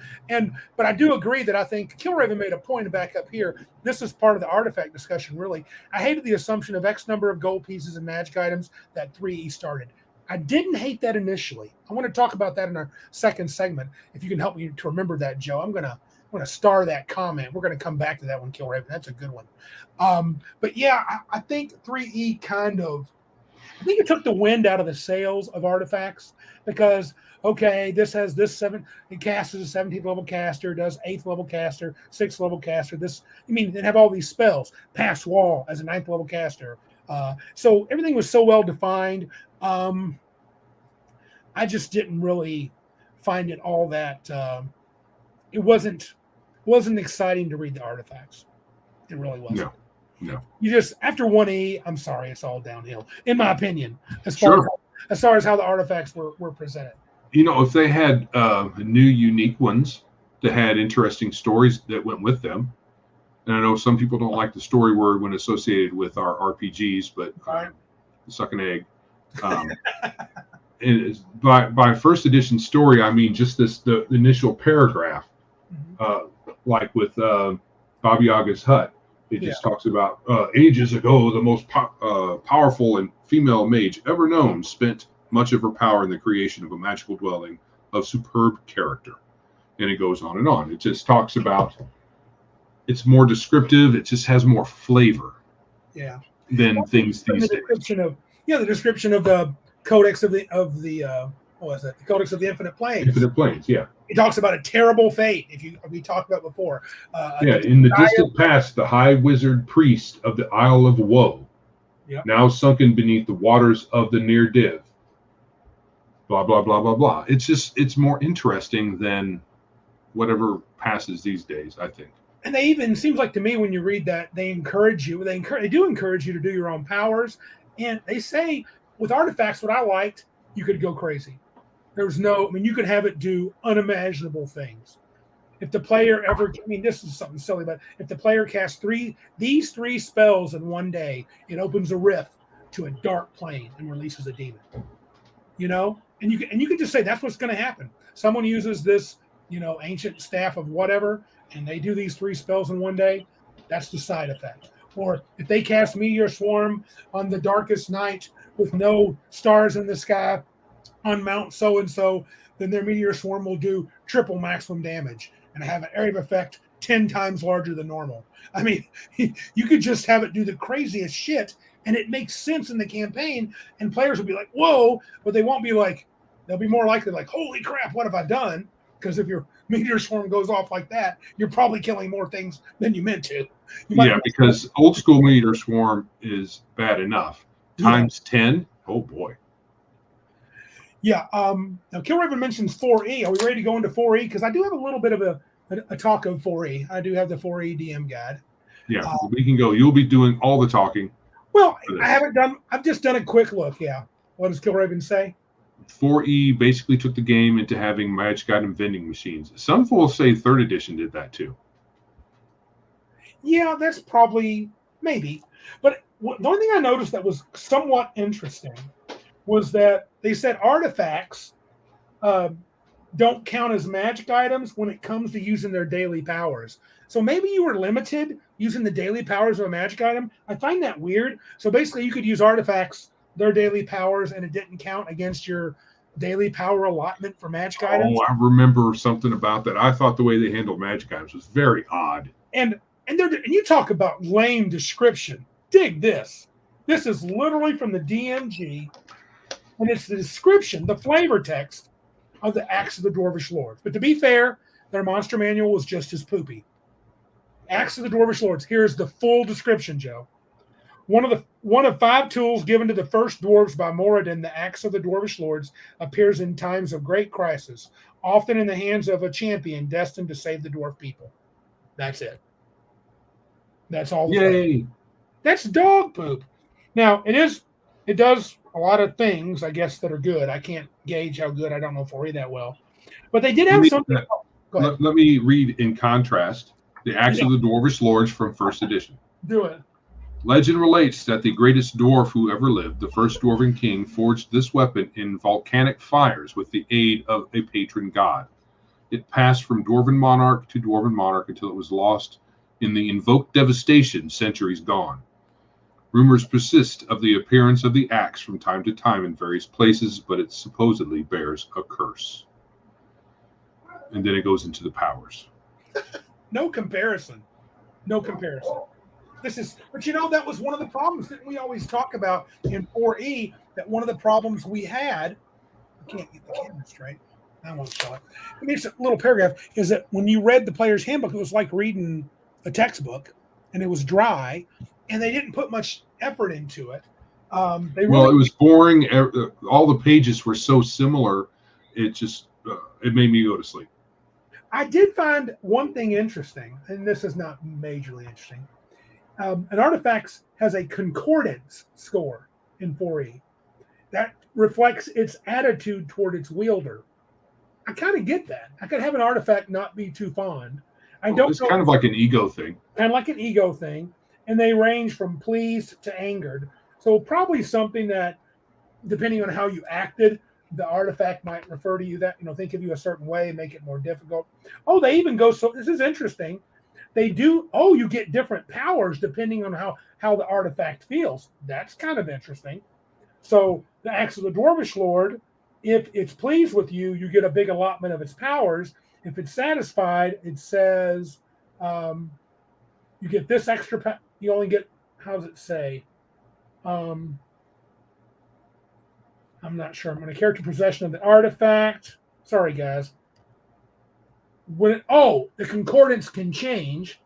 But I do agree that I think Killraven made a point to back up here. This is part of the artifact discussion, really. I hated the assumption of X number of gold pieces and magic items that 3E started. I didn't hate that initially. I want to talk about that in our second segment. If you can help me to remember that, Joe, I'm gonna star that comment. We're gonna come back to that one, Killraven. That's a good one. But yeah, I think 3E I think it took the wind out of the sails of artifacts because this has this 7. It casts as a 17th level caster, does 8th level caster, 6th level caster. They have all these spells. Pass wall as a 9th level caster. So everything was so well defined. I just didn't really find it all that. It wasn't exciting to read the artifacts. It really wasn't. No. You just after 1E, I'm sorry, it's all downhill, in my opinion, as far as how the artifacts were presented. If they had new, unique ones that had interesting stories that went with them, and I know some people don't like the story word when associated with our RPGs, but suck an egg. And by first edition story, I mean just the initial paragraph, like with Baba Yaga's hut. It just talks about ages ago, the most powerful and female mage ever known spent much of her power in the creation of a magical dwelling of superb character. And it goes on and on. It just talks about, it's more descriptive. It just has more flavor than things these days. The description of the Codex of the what was it? The Codex of the Infinite Planes. Infinite Planes, yeah. It talks about a terrible fate. We talked about before. In the distant past, the high wizard priest of the Isle of Woe, now sunken beneath the waters of the Near Div. Blah blah blah blah blah. It's more interesting than whatever passes these days, I think. And they even, seems like to me when you read that, they encourage you. They do encourage you to do your own powers. And they say with artifacts, what I liked, you could go crazy. You could have it do unimaginable things. If the player ever, this is something silly, but if the player casts these three spells in one day, it opens a rift to a dark plane and releases a demon. And you can just say that's what's going to happen. Someone uses this, ancient staff of whatever, and they do these three spells in one day. That's the side effect. Or if they cast Meteor Swarm on the darkest night with no stars in the sky on Mount so and so, then their Meteor Swarm will do triple maximum damage and have an area of effect 10 times larger than normal. You could just have it do the craziest shit, and it makes sense in the campaign, and players will be like, whoa, but they won't be like, they'll be more likely like, holy crap, what have I done? Because if your Meteor Swarm goes off like that, you're probably killing more things than you meant to. Because old school Meteor Swarm is bad enough. Times 10, oh boy. Yeah. Now, Killraven mentions 4E. Are we ready to go into 4E? Because I do have a little bit of a talk of 4E. I do have the 4E DM guide. Yeah, we can go. You'll be doing all the talking. Well, I've just done a quick look. Yeah. What does Killraven say? 4E basically took the game into having magic item vending machines. Some will say 3rd edition did that too. Yeah, that's probably, maybe. But the only thing I noticed that was somewhat interesting was that they said artifacts don't count as magic items when it comes to using their daily powers. So maybe you were limited using the daily powers of a magic item. I find that weird. So basically you could use artifacts, their daily powers, and it didn't count against your daily power allotment for magic items. Oh, I remember something about that. I thought the way they handled magic items was very odd. And you talk about lame description. Dig this. This is literally from the DMG, and it's the description, the flavor text of the Axe of the Dwarvish Lords. But to be fair, their monster manual was just as poopy. Axe of the Dwarvish Lords. Here's the full description, Joe. One of 5 tools given to the first dwarves by Moradin, the Axe of the Dwarvish Lords, appears in times of great crisis, often in the hands of a champion destined to save the dwarf people. That's it. That's all. Yay! That's dog poop. Now it does a lot of things, I guess, that are good. I can't gauge how good. I don't know 4E that well, but they did have something. Go ahead. Let me read in contrast the Axe of the Dwarvish Lords from 1st edition. Do it. Legend relates that the greatest dwarf who ever lived, the first dwarven king, forged this weapon in volcanic fires with the aid of a patron god. It passed from dwarven monarch to dwarven monarch until it was lost in the invoked devastation centuries gone. Rumors persist of the appearance of the axe from time to time in various places, but it supposedly bears a curse. And then it goes into the powers. No comparison. But that was one of the problems that we always talk about in 4E, that one of the problems we had, I can't get the camera straight. I won't show it. It's a little paragraph, is that when you read the player's handbook, it was like reading a textbook, and it was dry, and they didn't put much effort into it. It was boring. All the pages were so similar. It just it made me go to sleep. I did find one thing interesting, and this is not majorly interesting. An artifact has a concordance score in 4E. That reflects its attitude toward its wielder. I kind of get that. I could have an artifact not be too fond. It's kind of like an ego thing. Kind of like an ego thing. And they range from pleased to angered. So probably something that, depending on how you acted, the artifact might refer to you that, think of you a certain way and make it more difficult. Oh, they even go, so this is interesting. They do, you get different powers depending on how the artifact feels. That's kind of interesting. So the Axe of the Dwarvish Lord, if it's pleased with you, you get a big allotment of its powers. If it's satisfied, it says you get this extra you only get, how does it say? I'm not sure. I'm going to character possession of the artifact. Sorry, guys. The concordance can change,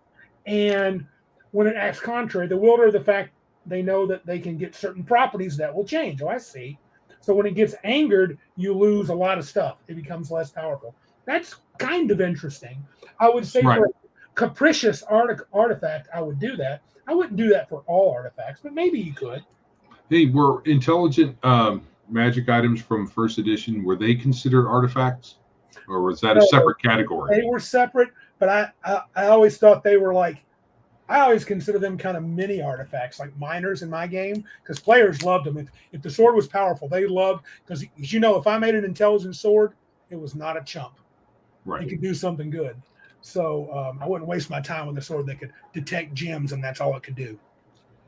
and when it acts contrary, the wielder of the fact, they know that they can get certain properties that will change. Oh, I see. So when it gets angered, you lose a lot of stuff. It becomes less powerful. That's kind of interesting. I would say Right. for a capricious artifact, I would do that. I wouldn't do that for all artifacts, but maybe you could. Hey, were intelligent magic items from first edition, were they considered artifacts, or was that a separate category? They were separate, but I always thought they were like, I always consider them kind of mini artifacts, like minors in my game, because players loved them. If the sword was powerful, they loved, because as you know, if I made an intelligent sword, it was not a chump. Right. It could do something good. So I wouldn't waste my time with a sword that could detect gems, and that's all it could do.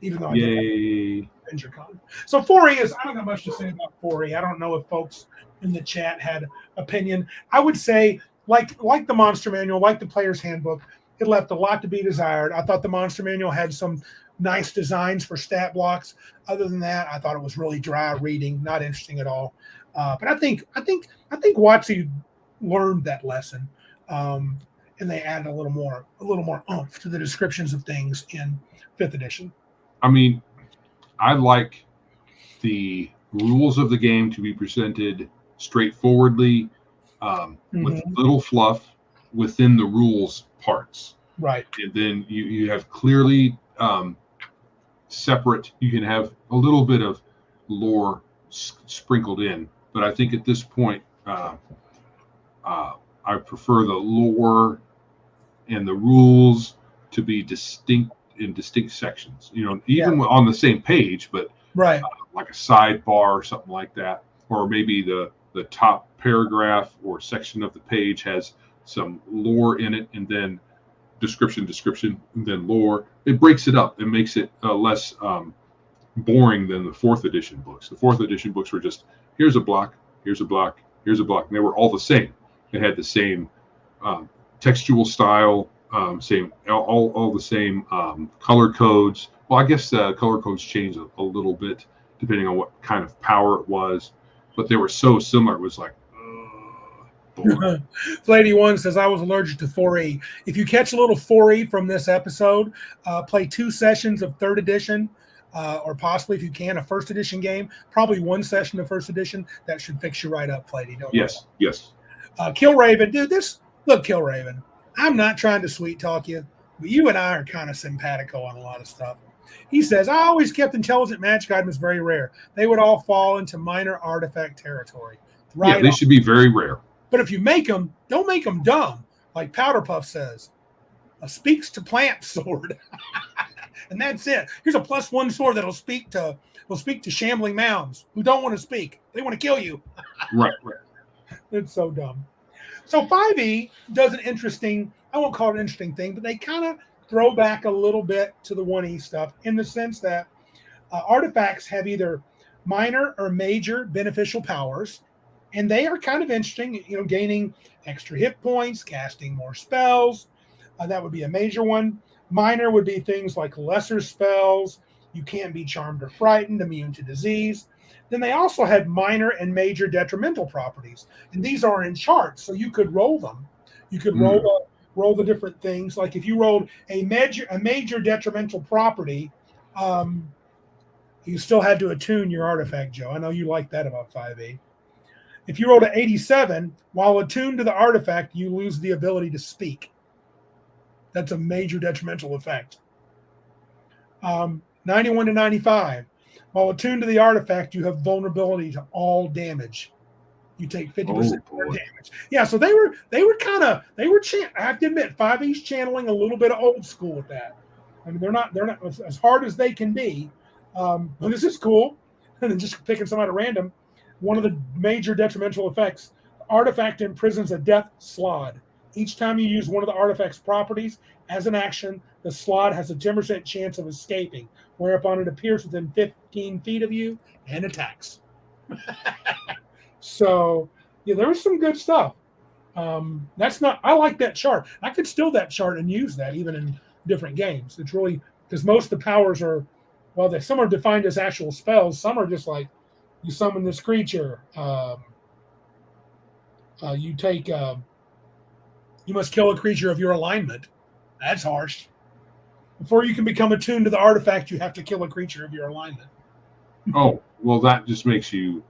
Even though I did Avenger Con. So 4E is, I don't have much to say about 4E. I don't know if folks in the chat had opinion. I would say, like the monster manual, like the player's handbook, it left a lot to be desired. I thought the monster manual had some nice designs for stat blocks. Other than that, I thought it was really dry reading, not interesting at all. But I think WotC learned that lesson, and they added a little more oomph to the descriptions of things in 5th edition. I mean, I like the rules of the game to be presented straightforwardly, with little fluff within the rules parts. Right. And then you have clearly separate, you can have a little bit of lore sprinkled in. But I think at this point, I prefer the lore and the rules to be distinct in distinct sections, even on the same page, but right, like a sidebar or something like that, or maybe the top paragraph or section of the page has some lore in it, and then description, and then lore. It breaks it up and makes it less boring than the 4th edition books. The 4th edition books were just, here's a block, here's a block, here's a block, and they were all the same. They had the same textual style, same all the same color codes. Well, I guess color codes changed a little bit depending on what kind of power it was, but they were so similar. It was like, Lady One says, I was allergic to 4E. If you catch a little 4E from this episode, play 2 sessions of 3rd edition, or possibly, if you can, a 1st edition game. Probably 1 session of 1st edition. That should fix you right up, Lady. Yes. Kill Raven, dude. Look, Kill Raven. I'm not trying to sweet talk you, but you and I are kind of simpatico on a lot of stuff. He says, I always kept intelligent magic items very rare. They would all fall into minor artifact territory. Right. Yeah, they should be very rare. But if you make them, don't make them dumb. Like Powder Puff says, a speaks to plant sword. And that's it. Here's a +1 sword that'll speak to shambling mounds who don't want to speak. They want to kill you. Right. It's so dumb. So 5E does an interesting, I won't call it an interesting thing, but they kind of throw back a little bit to the 1E stuff in the sense that artifacts have either minor or major beneficial powers, and they are kind of interesting, gaining extra hit points, casting more spells. That would be a major one. Minor would be things like lesser spells. You can't be charmed or frightened, immune to disease. Then they also had minor and major detrimental properties, and these are in charts, so you could roll them. You could roll the different things. Like if you rolled a major detrimental property, you still had to attune your artifact, Joe. I know you like that about 5e. If you rolled an 87, while attuned to the artifact, you lose the ability to speak. That's a major detrimental effect. 91 to 95. While attuned to the artifact, you have vulnerability to all damage. You take 50% more damage. Yeah, so they were I have to admit, 5e's channeling a little bit of old school with that. I mean, they're not as hard as they can be. And this is cool. And then just picking some out at random. One of the major detrimental effects, the artifact imprisons a death slod. Each time you use one of the artifact's properties as an action, the slod has a 10% chance of escaping, whereupon it appears within 15 feet of you and attacks. So, yeah, there was some good stuff. I like that chart. I could steal that chart and use that even in different games. It's really, because most of the powers are, some are defined as actual spells. Some are just like, you summon this creature. You must kill a creature of your alignment. That's harsh. Before you can become attuned to the artifact, you have to kill a creature of your alignment. Oh, well, that just makes you...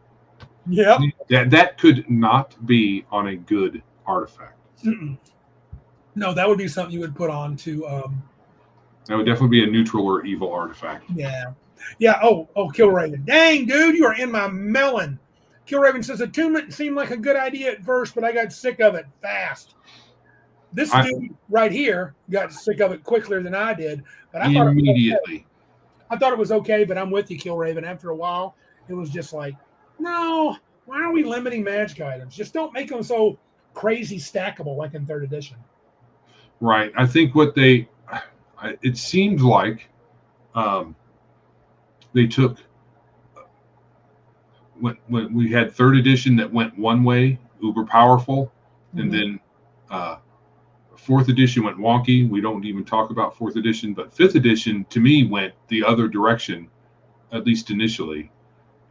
Yeah. That could not be on a good artifact. Mm-mm. No, that would be something you would put on to. That would definitely be a neutral or evil artifact. Yeah. Yeah. Oh, Killraven. Dang, dude, you are in my melon. Killraven says attunement seemed like a good idea at first, but I got sick of it fast. This dude right here got sick of it quicker than I did, but I thought immediately. I thought it was okay, but I'm with you, Killraven. After a while, it was just like, no, why are we limiting magic items? Just don't make them so crazy stackable like in 3rd edition. Right. I think it seemed like they took when we had 3rd edition that went one way, uber powerful, and then 4th edition went wonky. We don't even talk about 4th edition, but 5th edition to me went the other direction, at least initially,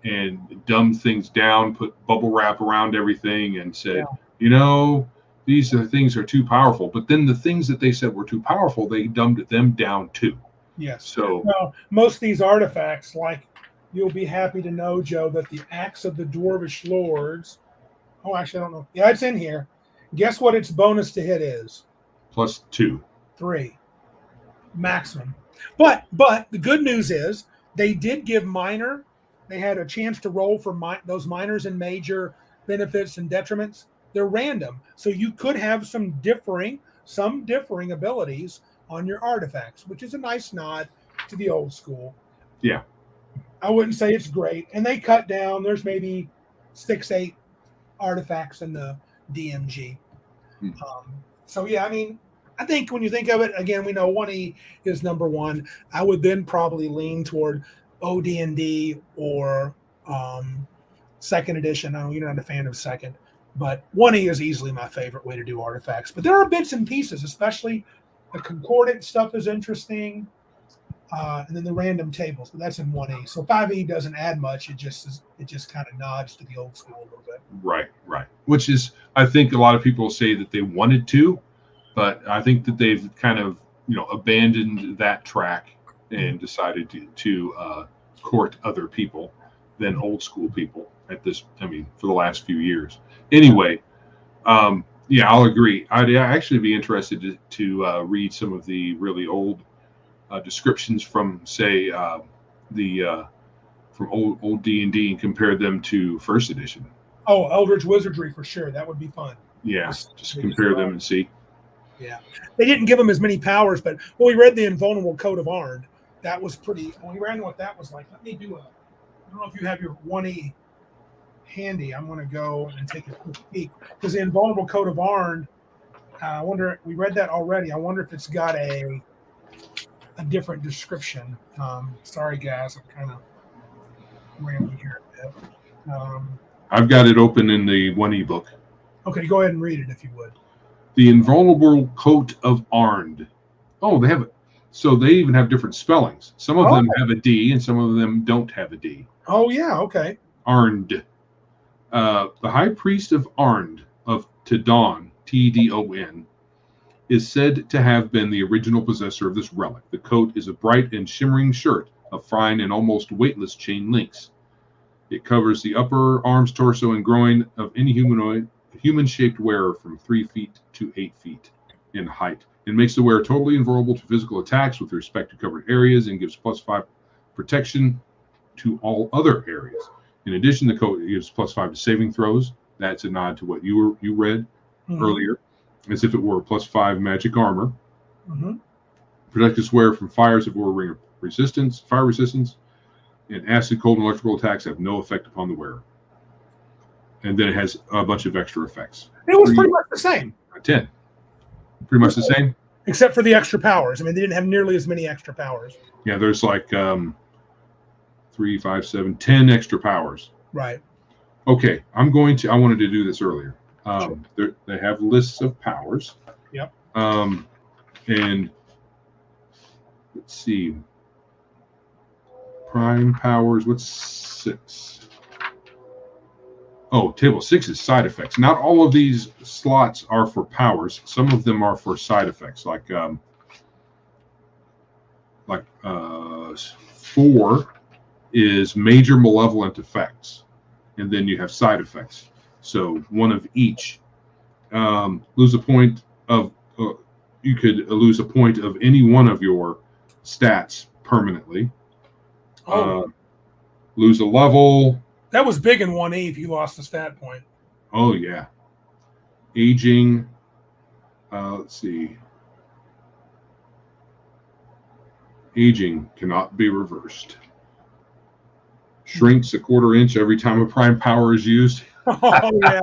and dumbed things down, put bubble wrap around everything, and said, these things are too powerful. But then the things that they said were too powerful, they dumbed them down too. Yes. So most of these artifacts, like you'll be happy to know, Joe, that the Axe of the Dwarvish Lords. Oh, actually, I don't know. Yeah, it's in here. Guess what its bonus to hit is? +2. 3. Maximum. But the good news is they did give minor. They had a chance to roll for those minors and major benefits and detriments. They're random. So you could have some differing abilities on your artifacts, which is a nice nod to the old school. Yeah. I wouldn't say it's great. And they cut down. There's maybe 6-8 artifacts in the DMG. So, yeah, I mean, I think when you think of it, again, we know 1E is number one. I would then probably lean toward OD&D or 2nd edition. I know you're not a fan of 2nd, but 1E is easily my favorite way to do artifacts. But there are bits and pieces, especially the concordant stuff is interesting, and then the random tables. But that's in 1E. So 5E doesn't add much. It just kind of nods to the old school a little bit. Right. Which is, I think a lot of people say that they wanted to, but I think that they've kind of abandoned that track and decided to court other people than old school people at this. I mean, for the last few years. Anyway, yeah, I'll agree. I'd actually be interested to read some of the really old descriptions from, say, from old D&D and compare them to 1st edition. Oh, Eldritch Wizardry for sure. That would be fun. Yeah, just compare them and see. Yeah, they didn't give them as many powers, but we read the Invulnerable Coat of Arn. That was pretty. We ran what that was like. Let me do I don't know if you have your 1E handy. I'm going to go and take a quick peek because the Invulnerable Coat of Arn. I wonder. We read that already. I wonder if it's got a different description. Sorry, guys. I'm kind of rambling here a bit. I've got it open in the 1E book. Okay, go ahead and read it if you would. The Invulnerable Coat of Arn. Oh, they have it. So they even have different spellings. Some of them have a D, and some of them don't have a D. Oh, yeah, okay. Arnd. The High Priest of Arnd of Tadon, Tdon, is said to have been the original possessor of this relic. The coat is a bright and shimmering shirt of fine and almost weightless chain links. It covers the upper arms, torso, and groin of any human-shaped wearer from 3 feet to 8 feet in height. It makes the wearer totally invulnerable to physical attacks with respect to covered areas and gives +5 protection to all other areas. In addition, the coat gives +5 to saving throws. That's a nod to what you read earlier, as if it were +5 magic armor. Protect its wearer from fires of war ring resistance, fire resistance, and acid, cold, and electrical attacks have no effect upon the wearer. And then it has a bunch of extra effects. It was pretty much the same. 10. Pretty much the same. Except for the extra powers. I mean, they didn't have nearly as many extra powers. Yeah, there's like 3, 5, 7, 10 extra powers. Right. Okay, I wanted to do this earlier. Sure. They have lists of powers. Yep. And let's see. Prime powers, what's 6? Oh, table 6 is side effects. Not all of these slots are for powers. Some of them are for side effects, like 4 is major malevolent effects, and then you have side effects. So one of each. Lose a point of you could lose a point of any one of your stats permanently. Lose a level. That was big in 1E if you lost a stat point. Oh yeah. Aging. Let's see. Aging cannot be reversed. Shrinks a quarter inch every time a prime power is used. Oh yeah.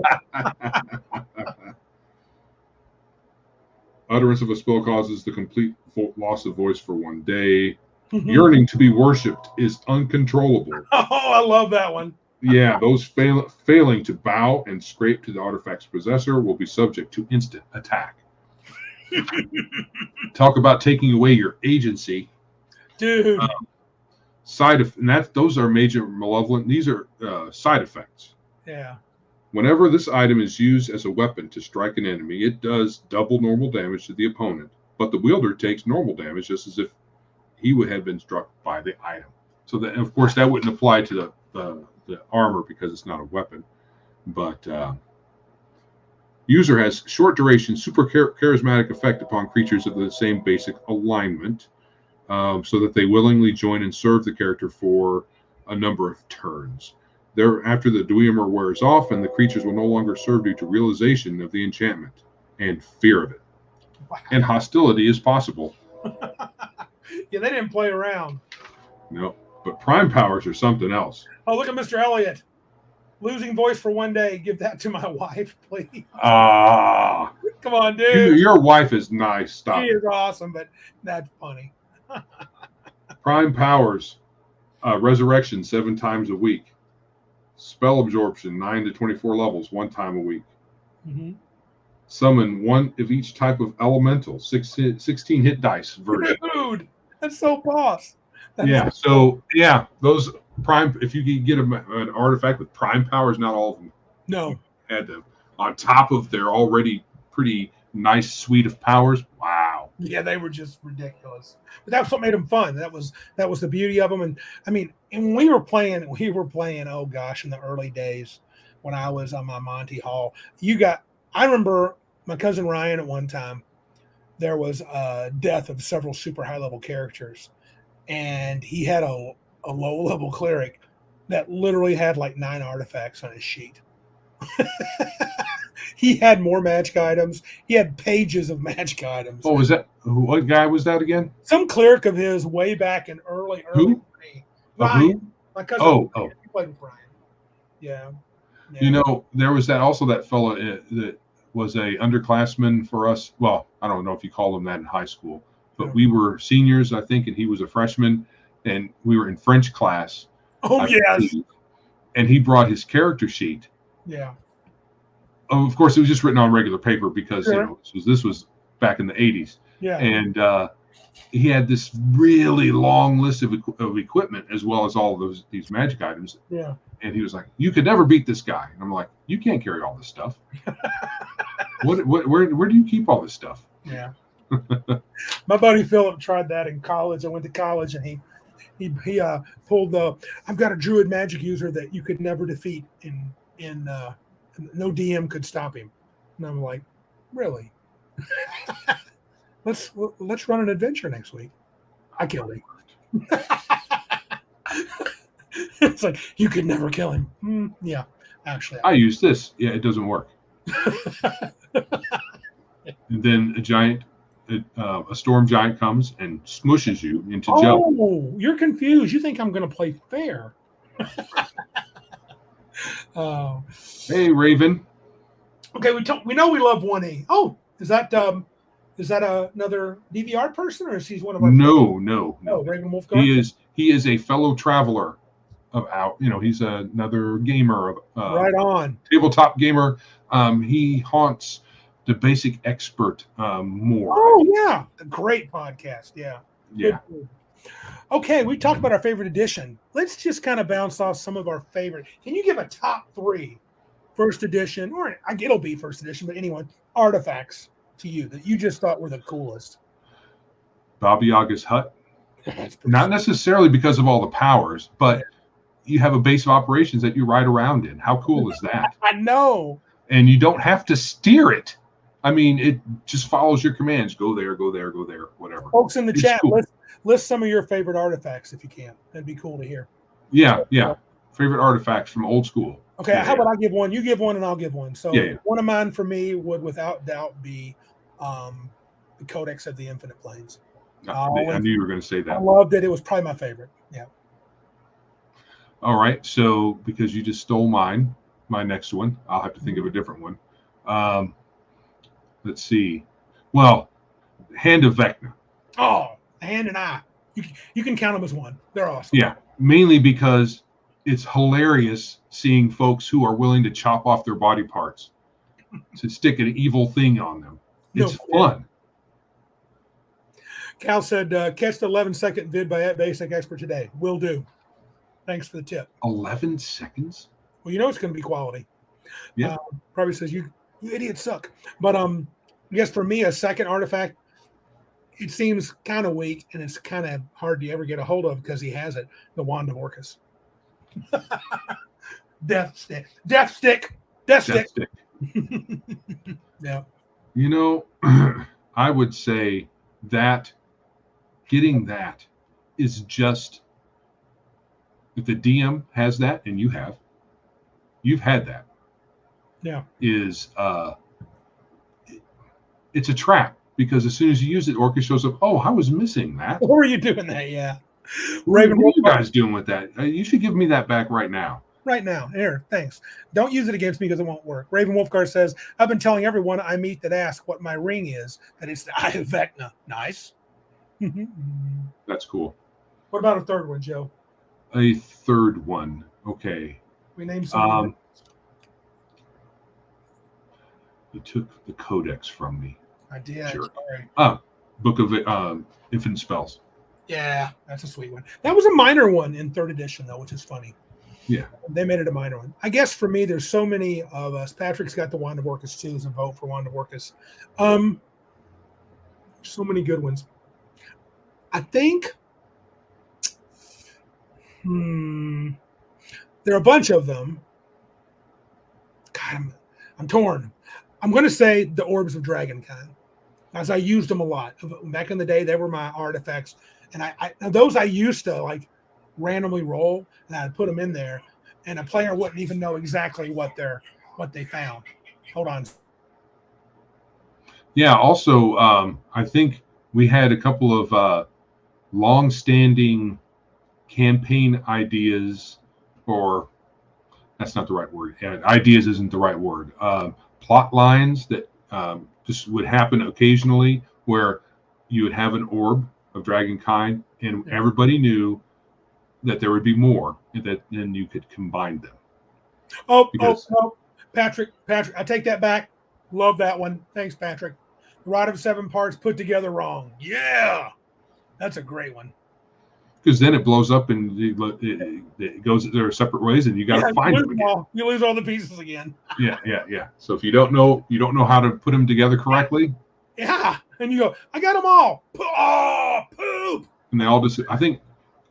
Utterance of a spell causes the complete loss of voice for 1 day. Yearning to be worshipped is uncontrollable. Oh, I love that one. Yeah, those failing to bow and scrape to the artifact's possessor will be subject to instant attack. Talk about taking away your agency, dude. Those are major malevolent. These are side effects. Yeah. Whenever this item is used as a weapon to strike an enemy, it does double normal damage to the opponent, but the wielder takes normal damage just as if he would have been struck by the item. So that, of course, that wouldn't apply to the armor because it's not a weapon. But user has short duration, super charismatic effect upon creatures of the same basic alignment, so that they willingly join and serve the character for a number of turns. Thereafter, the Dwemer wears off, and the creatures will no longer serve due to realization of the enchantment and fear of it. Wow. And hostility is possible. Yeah, they didn't play around. No, but prime powers are something else. Oh, look at Mr. Elliott. Losing voice for 1 day. Give that to my wife, please. Come on, dude. Your wife is nice. Stop. She is awesome, but that's funny. Prime powers. Resurrection 7 times a week. Spell absorption 9 to 24 levels 1 time a week. Mm-hmm. Summon 1 of each type of elemental. 16 hit dice version. Dude, that's so boss. Those prime. If you can get an artifact with prime powers, not all of them. No. Had them on top of their already pretty nice suite of powers. Wow. Yeah, they were just ridiculous. But that's what made them fun. That was the beauty of them. And I mean, and we were playing. Oh gosh, in the early days when I was on my Monty Hall. I remember my cousin Ryan at one time. There was a death of several super high level characters, and he had a low level cleric that literally had like 9 artifacts on his sheet. He had more magic items. He had pages of magic items. Oh, what guy was that again? Some cleric of his way back in early. Who? Ryan. Who? My cousin. Oh. He played with Ryan. Yeah. You know, there was that fellow that was a underclassman for us. Well, I don't know if you called him that in high school, but we were seniors, I think, and he was a freshman, and we were in French class. Oh, yes. And he brought his character sheet. Yeah. Of course, it was just written on regular paper because this was back in the 80s. Yeah. And he had this really long list of equipment as well as all of these magic items. Yeah. And he was like, "You could never beat this guy." And I'm like, "You can't carry all this stuff. Where do you keep all this stuff?" Yeah. My buddy Philip tried that in college. I went to college, and he pulled I've got a druid magic user that you could never defeat in no DM could stop him. And I'm like, really? Let's run an adventure next week. I killed him. It's like, you could never kill him. Yeah, actually. I use this. Yeah, it doesn't work. And then a storm giant comes and smushes you into gel. Oh, you're confused. You think I'm going to play fair. Oh. Hey, Raven. Okay, we know we love 1E. Oh, is that another DVR person, or is he one of our? No. Raven Wolfguard. He is a fellow traveler he's another gamer. Right on. Tabletop gamer. He haunts the basic expert more. Oh yeah, a great podcast. Yeah. Yeah. Good. Okay, we talked about our favorite edition. Let's just kind of bounce off some of our favorite. Can you give a top 3 first edition, or it'll be first edition, but anyone, artifacts to you that you just thought were the coolest? Baba Yaga's hut. Not necessarily because of all the powers, but you have a base of operations that you ride around in. How cool is that? I know. And you don't have to steer it. I mean, it just follows your commands. Go there, go there, go there, whatever. Folks in the It's chat, cool. list some of your favorite artifacts if you can. That'd be cool to hear. Yeah. Favorite artifacts from old school. Okay, how about I give one? You give one, and I'll give one. So one of mine for me would, without doubt, be the Codex of the Infinite Planes. I knew you were going to say that. I loved it. It was probably my favorite. Yeah. All right. So because you just stole my next one, I'll have to think of a different one. Let's see. Well, Hand of Vecna. Oh, Hand and I. You can count them as one. They're awesome. Yeah, mainly because it's hilarious seeing folks who are willing to chop off their body parts to stick an evil thing on them. It's fun. Cal said, catch the 11-second vid by Basic Expert today. Will do. Thanks for the tip. 11 seconds? Well, you know it's going to be quality. Yeah. Probably says, you idiots suck. But I guess for me, a second artifact, it seems kind of weak, and it's kind of hard to ever get a hold of because he has it, the Wand of Orcus. Death stick. Yeah. You know, I would say that getting that is just, if the DM has that, and you've had that. Yeah. It's a trap, because as soon as you use it, Orcus shows up. Oh, I was missing that. What were you doing that? Yeah. What are you guys doing with that? You should give me that back right now. Right now. Here, thanks. Don't use it against me because it won't work. Raven Wolfgar says, I've been telling everyone I meet that ask what my ring is, that it's the Eye of Vecna. Nice. That's cool. What about a third one, Joe? A third one. Okay. We named some. You took the Codex from me. I did. Sure. Sorry. Book of Infinite Spells. Yeah, that's a sweet one. That was a minor one in 3rd edition, though, which is funny. Yeah. They made it a minor one. I guess for me, there's so many of us. Patrick's got the Wand of Orcus too, as a vote for Wand of Orcus. So many good ones. I think there are a bunch of them. God, I'm torn. I'm going to say the Orbs of Dragonkind, as I used them a lot. Back in the day, they were my artifacts. And those I used to like randomly roll, and I'd put them in there, and a player wouldn't even know exactly what they found. Hold on. Yeah. Also, I think we had a couple of long-standing campaign ideas, or that's not the right word. Ideas isn't the right word. Plot lines that just would happen occasionally, where you would have an orb of Dragonkind, and everybody knew that there would be more, and that then you could combine them. Oh, Patrick, I take that back. Love that one. Thanks, Patrick. The Rod of 7 Parts put together wrong. Yeah, that's a great one. Because then it blows up and it goes their separate ways, and you got to find them again. You lose all the pieces again. Yeah. So if you don't know how to put them together correctly. Yeah, and you go, I got them all. Oh, poop. And they all I think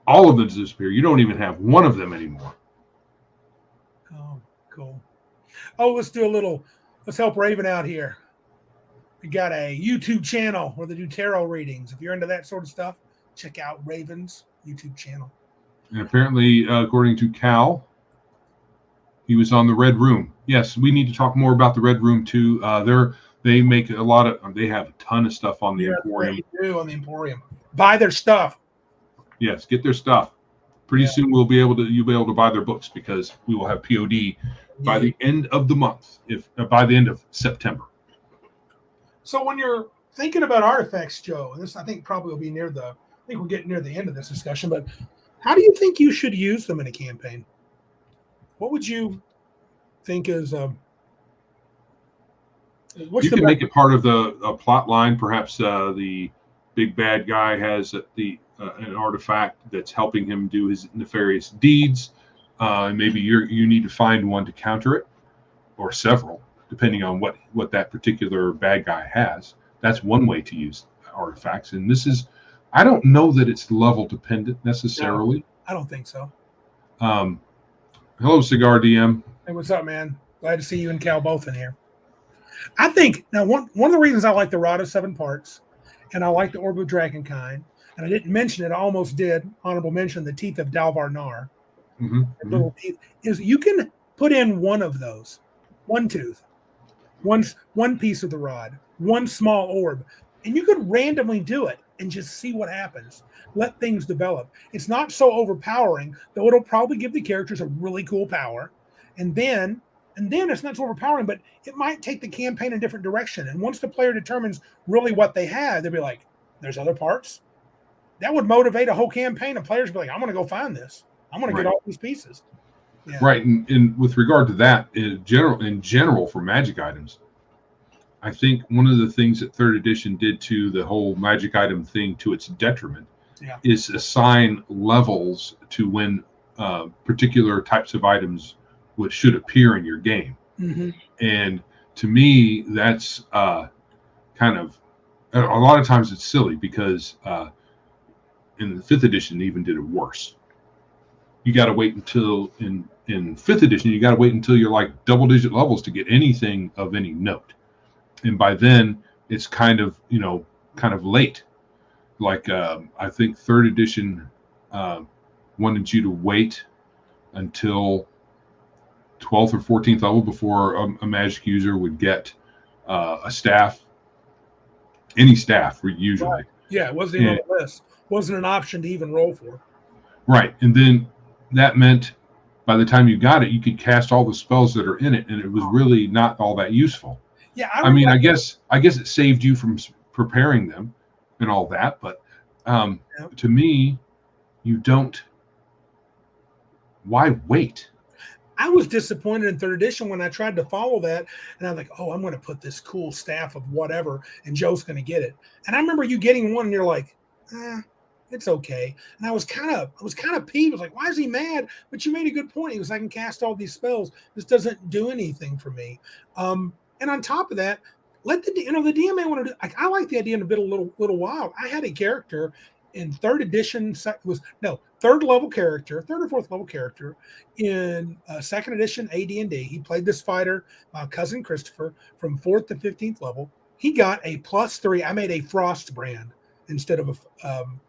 all of them disappear. You don't even have one of them anymore. Oh, cool. Oh, let's help Raven out here. We got a YouTube channel where they do tarot readings. If you're into that sort of stuff, check out Raven's YouTube channel. And apparently, according to Cal, he was on the Red Room. Yes, we need to talk more about the Red Room too. They make they have a ton of stuff on the Emporium. They do on the Emporium. Buy their stuff. Yes, get their stuff. Pretty soon you'll be able to buy their books, because we will have POD by the end of the month, by the end of September. So when you're thinking about artifacts, Joe, and this I think probably will be I think we're getting near the end of this discussion, but how do you think you should use them in a campaign? What would you think is you can make it part of a plot line. Perhaps the big bad guy has an artifact that's helping him do his nefarious deeds. Maybe you need to find one to counter it, or several, depending on what that particular bad guy has. That's one way to use artifacts. And I don't know that it's level dependent necessarily. No, I don't think so. Hello, Cigar DM. Hey, what's up, man? Glad to see you and Cal both in here. I think now one of the reasons I like the Rod of Seven Parts, and I like the Orb of Dragonkind, and I didn't mention it, I almost did, honorable mention, the Teeth of Dalvar Nar, little teeth, is you can put in one of those, one tooth, one piece of the rod, one small orb, and you could randomly do it and just see what happens. Let things develop. It's not so overpowering, though it'll probably give the characters a really cool power. And then it's not so overpowering, but it might take the campaign in a different direction. And once the player determines really what they have, they'll be like, there's other parts. That would motivate a whole campaign of players to be like, I'm going to go find this. I'm going to get all these pieces. Yeah. Right. And with regard to that, in general for magic items, I think one of the things that third edition did to the whole magic item thing to its detriment is assign levels to when particular types of items should appear in your game. And to me, that's kind of, a lot of times it's silly because in the fifth edition, they even did it worse. You got to wait until in fifth edition, you got to wait until you're like double-digit levels to get anything of any note. And by then, it's kind of late. Like I think third edition wanted you to wait until 12th or 14th level before a magic user would get a staff, any staff usually. Right. Yeah, it wasn't even on the list. Wasn't an option to even roll for. Right, and then that meant by the time you got it, you could cast all the spells that are in it, and it was really not all that useful. Yeah, I mean, I guess it saved you from preparing them and all that, but to me, you don't. Why wait? I was disappointed in third edition when I tried to follow that, and I was like, "Oh, I'm going to put this cool staff of whatever, and Joe's going to get it." And I remember you getting one, and you're like, "It's okay." And I was kind of peeved. I was like, "Why is he mad?" But you made a good point. He was, "I can cast all these spells. This doesn't do anything for me." And on top of that, let the DM may want to do. I like the idea in a little while. I had a character in third edition third level character, third or fourth level character in second edition AD&D. He played this fighter, cousin Christopher, from 4th to 15th level. He got a +3. I made a frost brand instead of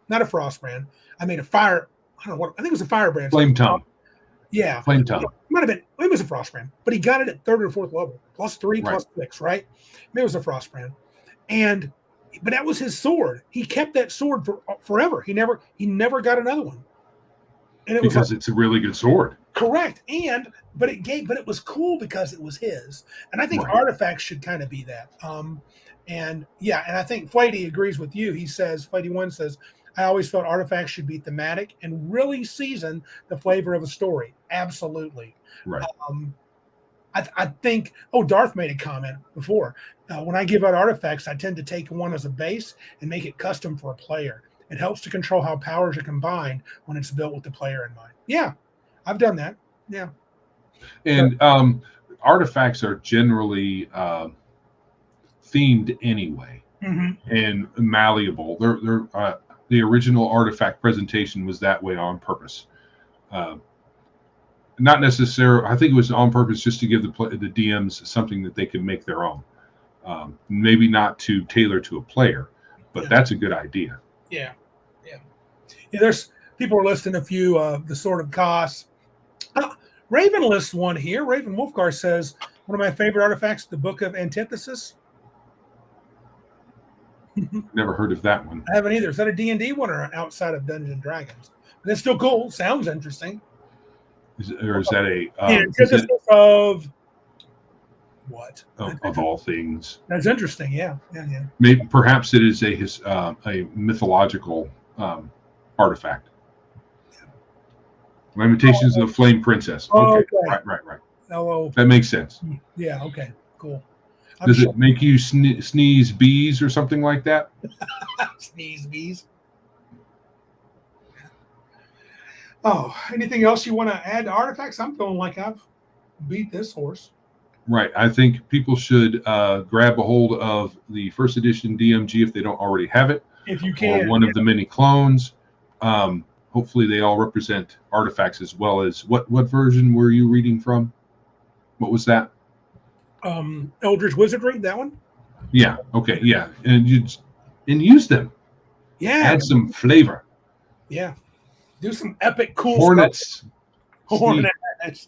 not a frost brand. I made a fire. I don't know what. I think it was a fire brand. Flame tongue. Yeah, flame tongue. It might have been. It was a frost brand, but he got it at third or fourth level, +3, +6. Right? Maybe it was a frost brand, but that was his sword. He kept that sword for forever. He never got another one. And it because it's a really good sword. Correct. But it was cool because it was his. And I think artifacts should kind of be that. And I think Flighty agrees with you. He says, Flighty1 says, I always felt artifacts should be thematic and really season the flavor of a story. Absolutely. Right. I think, Darth made a comment before. When I give out artifacts, I tend to take one as a base and make it custom for a player. It helps to control how powers are combined when it's built with the player in mind. Yeah, I've done that. Yeah. And artifacts are generally themed anyway and malleable. They're the original artifact presentation was that way on purpose. Not necessarily. I think it was on purpose just to give the DMs something that they could make their own. Maybe not to tailor to a player, but that's a good idea. Yeah. There's people are listing a few of the sort of costs. Raven lists one here. Raven Wolfgar says one of my favorite artifacts, the Book of Antithesis. Never heard of that one. I haven't either. Is that a D&D one or outside of Dungeons and Dragons? But it's still cool. Sounds interesting. Is that a antithesis of what? Of all things. That's interesting. Yeah. Maybe perhaps it is a mythological artifact. Lamentations of the Flame Princess. Okay. Right. Hello. That makes sense. Yeah. Okay. Cool. Does it make you sneeze bees or something like that? Sneeze bees. Oh, anything else you want to add to artifacts? I'm feeling like I've beat this horse. Right. I think people should grab a hold of the first edition DMG if they don't already have it. If you can. Or one of the many clones. Hopefully they all represent artifacts as well as what version were you reading from? What was that? Eldritch Wizardry, that one. Yeah. Okay. Yeah. And use them. Yeah. Add some flavor. Yeah. Do some epic cool Hornets. stuff. Hornets.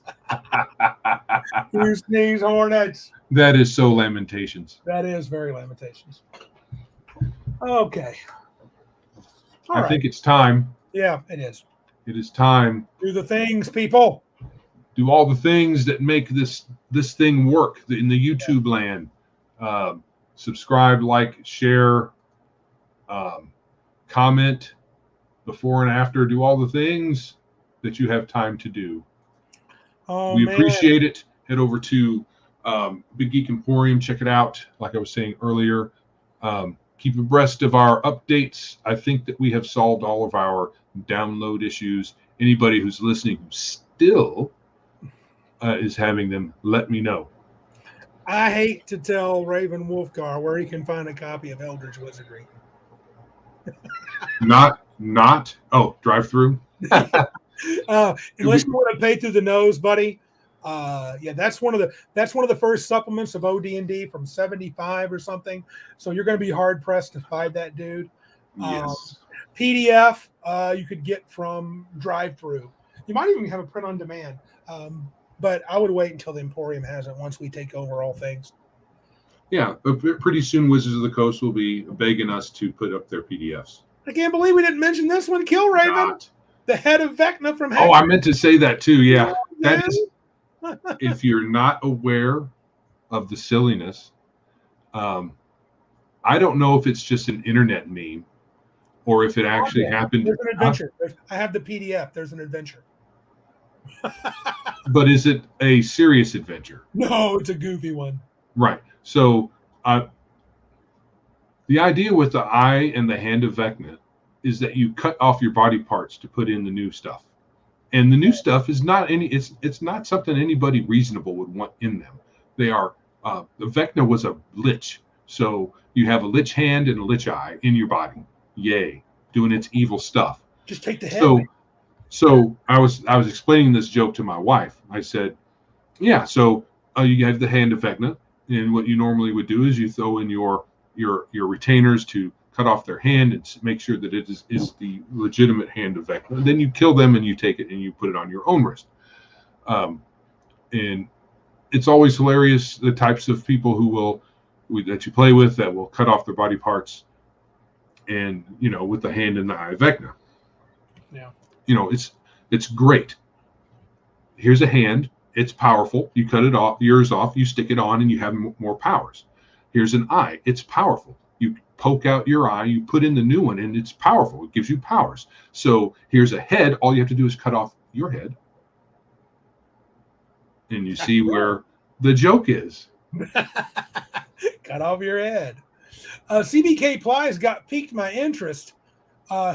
You sneeze, hornets. That is so Lamentations. That is very Lamentations. Okay. I think it's time. Yeah, it is. It is time. Do the things, people. Do all the things that make this thing work in the YouTube land. Subscribe, like, share, comment before and after. Do all the things that you have time to do. We appreciate it. Head over to Big Geek Emporium. Check it out. Like I was saying earlier, keep abreast of our updates. I think that we have solved all of our download issues. Anybody who's listening who still is having them, let me know. I hate to tell Raven Wolfgar where he can find a copy of Eldritch Wizardry. Drive through. Unless you want to pay through the nose, buddy. That's one of the first supplements of OD&D from 75 or something. So you're going to be hard pressed to find that dude. Yes. PDF you could get from drive through. You might even have a print on demand. But I would wait until the Emporium has it once we take over all things. Yeah, but pretty soon Wizards of the Coast will be begging us to put up their PDFs. I can't believe we didn't mention this one. Killraven, the head of Vecna from Hex. Oh, I meant to say that too. Yeah, that is. If you're not aware of the silliness, I don't know if it's just an internet meme or if it actually happened. There's an adventure. I have the PDF. There's an adventure. But is it a serious adventure? No, it's a goofy one. Right. So the idea with the eye and the hand of Vecna is that you cut off your body parts to put in the new stuff. And the new stuff is not it's not something anybody reasonable would want in them. They are the Vecna was a lich. So you have a lich hand and a lich eye in your body. Yay. Doing its evil stuff. Just take the head. So I was explaining this joke to my wife. I said, yeah, so you have the hand of Vecna, and what you normally would do is you throw in your retainers to cut off their hand and make sure that it is the legitimate hand of Vecna. Then you kill them and you take it and you put it on your own wrist. And it's always hilarious, the types of people that you play with that will cut off their body parts and, with the hand and the eye of Vecna. Yeah. It's great. Here's a hand. It's powerful. You cut it off, yours off, you stick it on, and you have more powers. Here's an eye. It's powerful. You poke out your eye, you put in the new one, and it's powerful. It gives you powers. So here's a head. All you have to do is cut off your head. And you see where the joke is. Cut off your head. CBK Plies piqued my interest.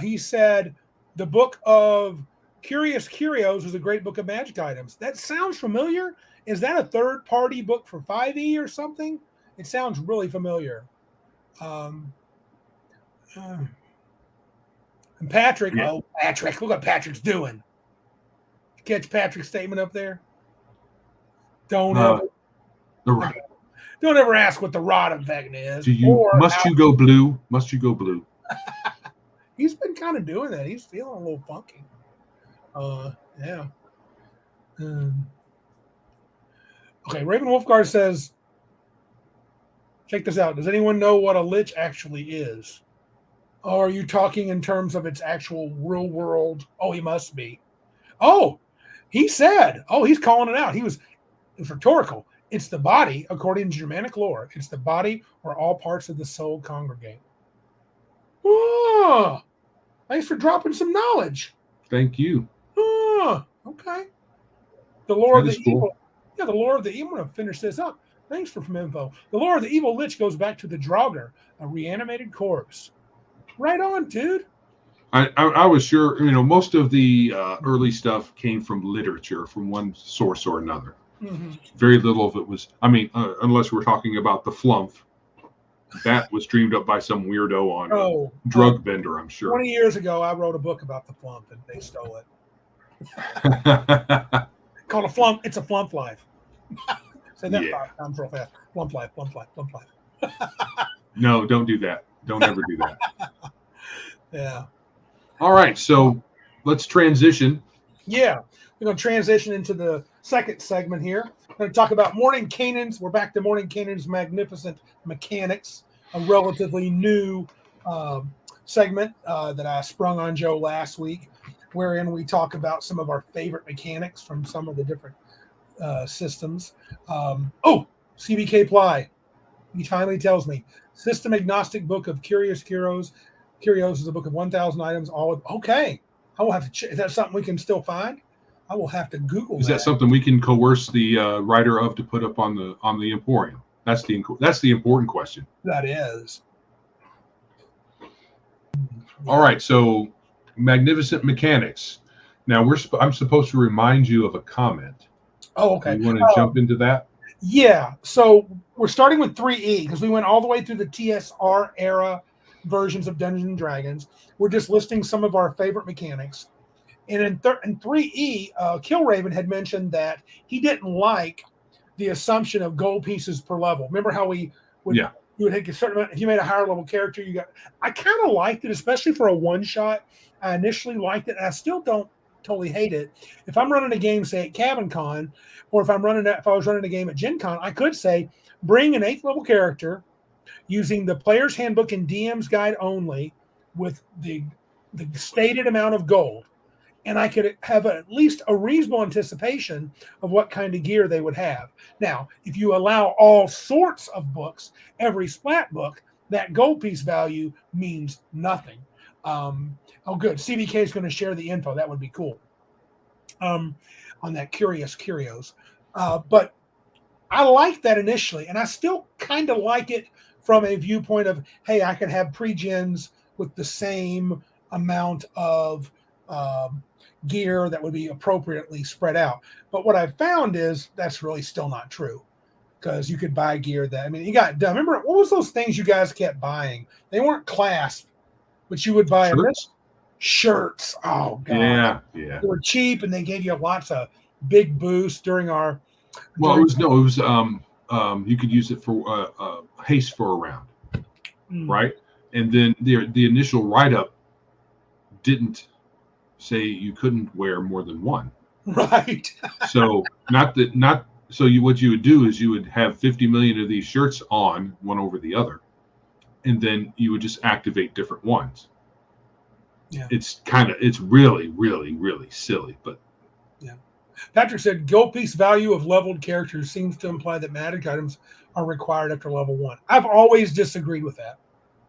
He said the book of Curious Curios was a great book of magic items. That sounds familiar. Is that a third-party book for 5e or something? It sounds really familiar. And Patrick, Patrick, look what Patrick's doing. Catch Patrick's statement up there. Don't ever ask what the rod of Vecna is. Must you go blue? Must you go blue? He's been kind of doing that. He's feeling a little funky. Yeah. Okay, Raven Wolfgar says, check this out. Does anyone know what a lich actually is? Or are you talking in terms of its actual real world? Oh, he must be. Oh, he said. Oh, he's calling it out. It was rhetorical. It's the body, according to Germanic lore. It's the body where all parts of the soul congregate. Oh, thanks for dropping some knowledge. Thank you. Oh, okay. The lore of the evil. Yeah, the lore of the evil. I'm going to finish this up. Thanks for some info. The lore of the evil lich goes back to the Draugr, a reanimated corpse. Right on, dude. I was sure, most of the early stuff came from literature, from one source or another. Mm-hmm. Very little of it was, unless we're talking about the flump, that was dreamed up by some weirdo on Drug Bender, I'm sure. 20 years ago, I wrote a book about the flump, and they stole it. Called a flump. It's a flump life. Say that Yeah. 5 times real fast. Lump life. No, don't do that. Don't ever do that. Yeah. All right, so let's transition. Yeah. We're going to transition into the second segment here. We're going to talk about Mordenkainen's. We're back to Mordenkainen's magnificent mechanics, a relatively new segment that I sprung on Joe last week, wherein we talk about some of our favorite mechanics from some of the different systems. CBK Ply. He finally tells me, System Agnostic Book of Curious Curios. Curios is a book of 1,000 items. Okay. I will have to. Is that something we can still find? I will have to Google Is that something we can coerce the writer of to put up on the Emporium? That's the important question. That is. All right, so magnificent mechanics. Now I'm supposed to remind you of a comment. Oh, okay. You want to jump into that? Yeah. So we're starting with 3E because we went all the way through the TSR era versions of Dungeons and Dragons. We're just listing some of our favorite mechanics. And in 3E, Killraven had mentioned that he didn't like the assumption of gold pieces per level. Remember how you would hit a certain amount. If you made a higher level character, I kind of liked it, especially for a one shot. I initially liked it, and I still don't totally hate it. If I'm running a game, say at Cabin Con, or if I was running a game at Gen Con, I could say bring an 8th level character using the player's handbook and DM's guide only with the stated amount of gold. And I could have at least a reasonable anticipation of what kind of gear they would have. Now, if you allow all sorts of books, every splat book, that gold piece value means nothing. Good. CBK is going to share the info. That would be cool on that Curios. But I liked that initially, and I still kind of like it from a viewpoint of, hey, I can have pre-gens with the same amount of gear that would be appropriately spread out. But what I've found is that's really still not true, because you could buy gear that, you got done. Remember, what was those things you guys kept buying? They weren't clasp, but you would buy shirts. Oh, God. Yeah. They were cheap, and they gave you lots of big boosts during our. Well, it was you could use it for haste for a round, right? And then the initial write-up didn't say you couldn't wear more than one. Right. So what you would do is you would have 50 million of these shirts on, one over the other, and then you would just activate different ones. Yeah. It's really, really, really silly, but yeah. Patrick said gold piece value of leveled characters seems to imply that magic items are required after level 1. I've always disagreed with that,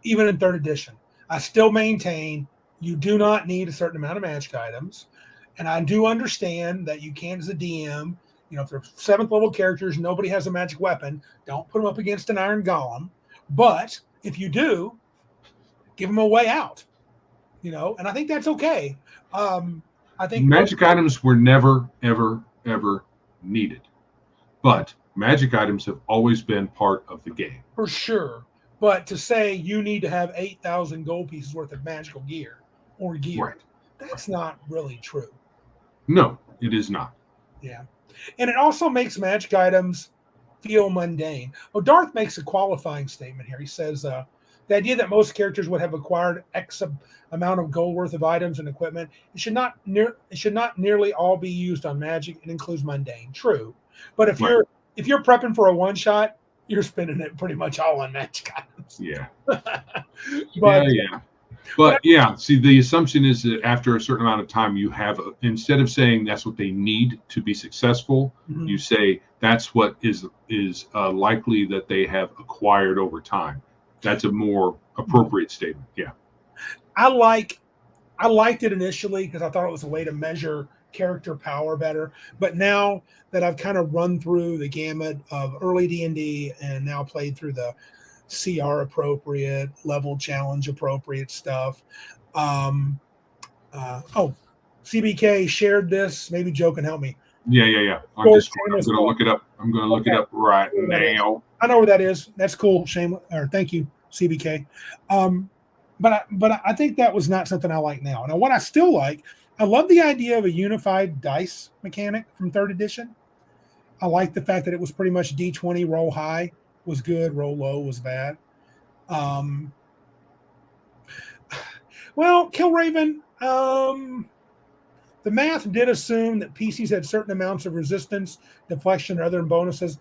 even in 3rd edition. I still maintain you do not need a certain amount of magic items. And I do understand that you can't, as a DM, if they're 7th level characters, nobody has a magic weapon, don't put them up against an iron golem. But if you do, give them a way out, and I think that's okay. I think magic items were never, ever, ever needed. But magic items have always been part of the game. For sure. But to say you need to have 8,000 gold pieces worth of magical gear, right, that's not really true. No, it is not. Yeah. And it also makes magic items feel mundane. Darth makes a qualifying statement here. He says the idea that most characters would have acquired X amount of gold worth of items and equipment, it should not nearly all be used on magic. It includes mundane. True. But if you're prepping for a one shot, you're spending it pretty much all on magic items. Yeah. But see, the assumption is that after a certain amount of time, you have, instead of saying that's what they need to be successful, you say that's what is likely that they have acquired over time. That's a more appropriate statement. Yeah. I liked it initially because I thought it was a way to measure character power better. But now that I've kind of run through the gamut of early D&D and now played through the CR appropriate, level challenge appropriate stuff. CBK shared this. Maybe Joe can help me. Yeah. I'm going to look it up. I'm going to look it up right now. I know where that is. That's cool. Shameless. Or thank you, CBK. But I think that was not something I like now. Now, what I still like, I love the idea of a unified dice mechanic from 3rd edition. I like the fact that it was pretty much D20, roll high was good, roll low was bad. Well, Killraven, the math did assume that PCs had certain amounts of resistance, deflection, or other bonuses.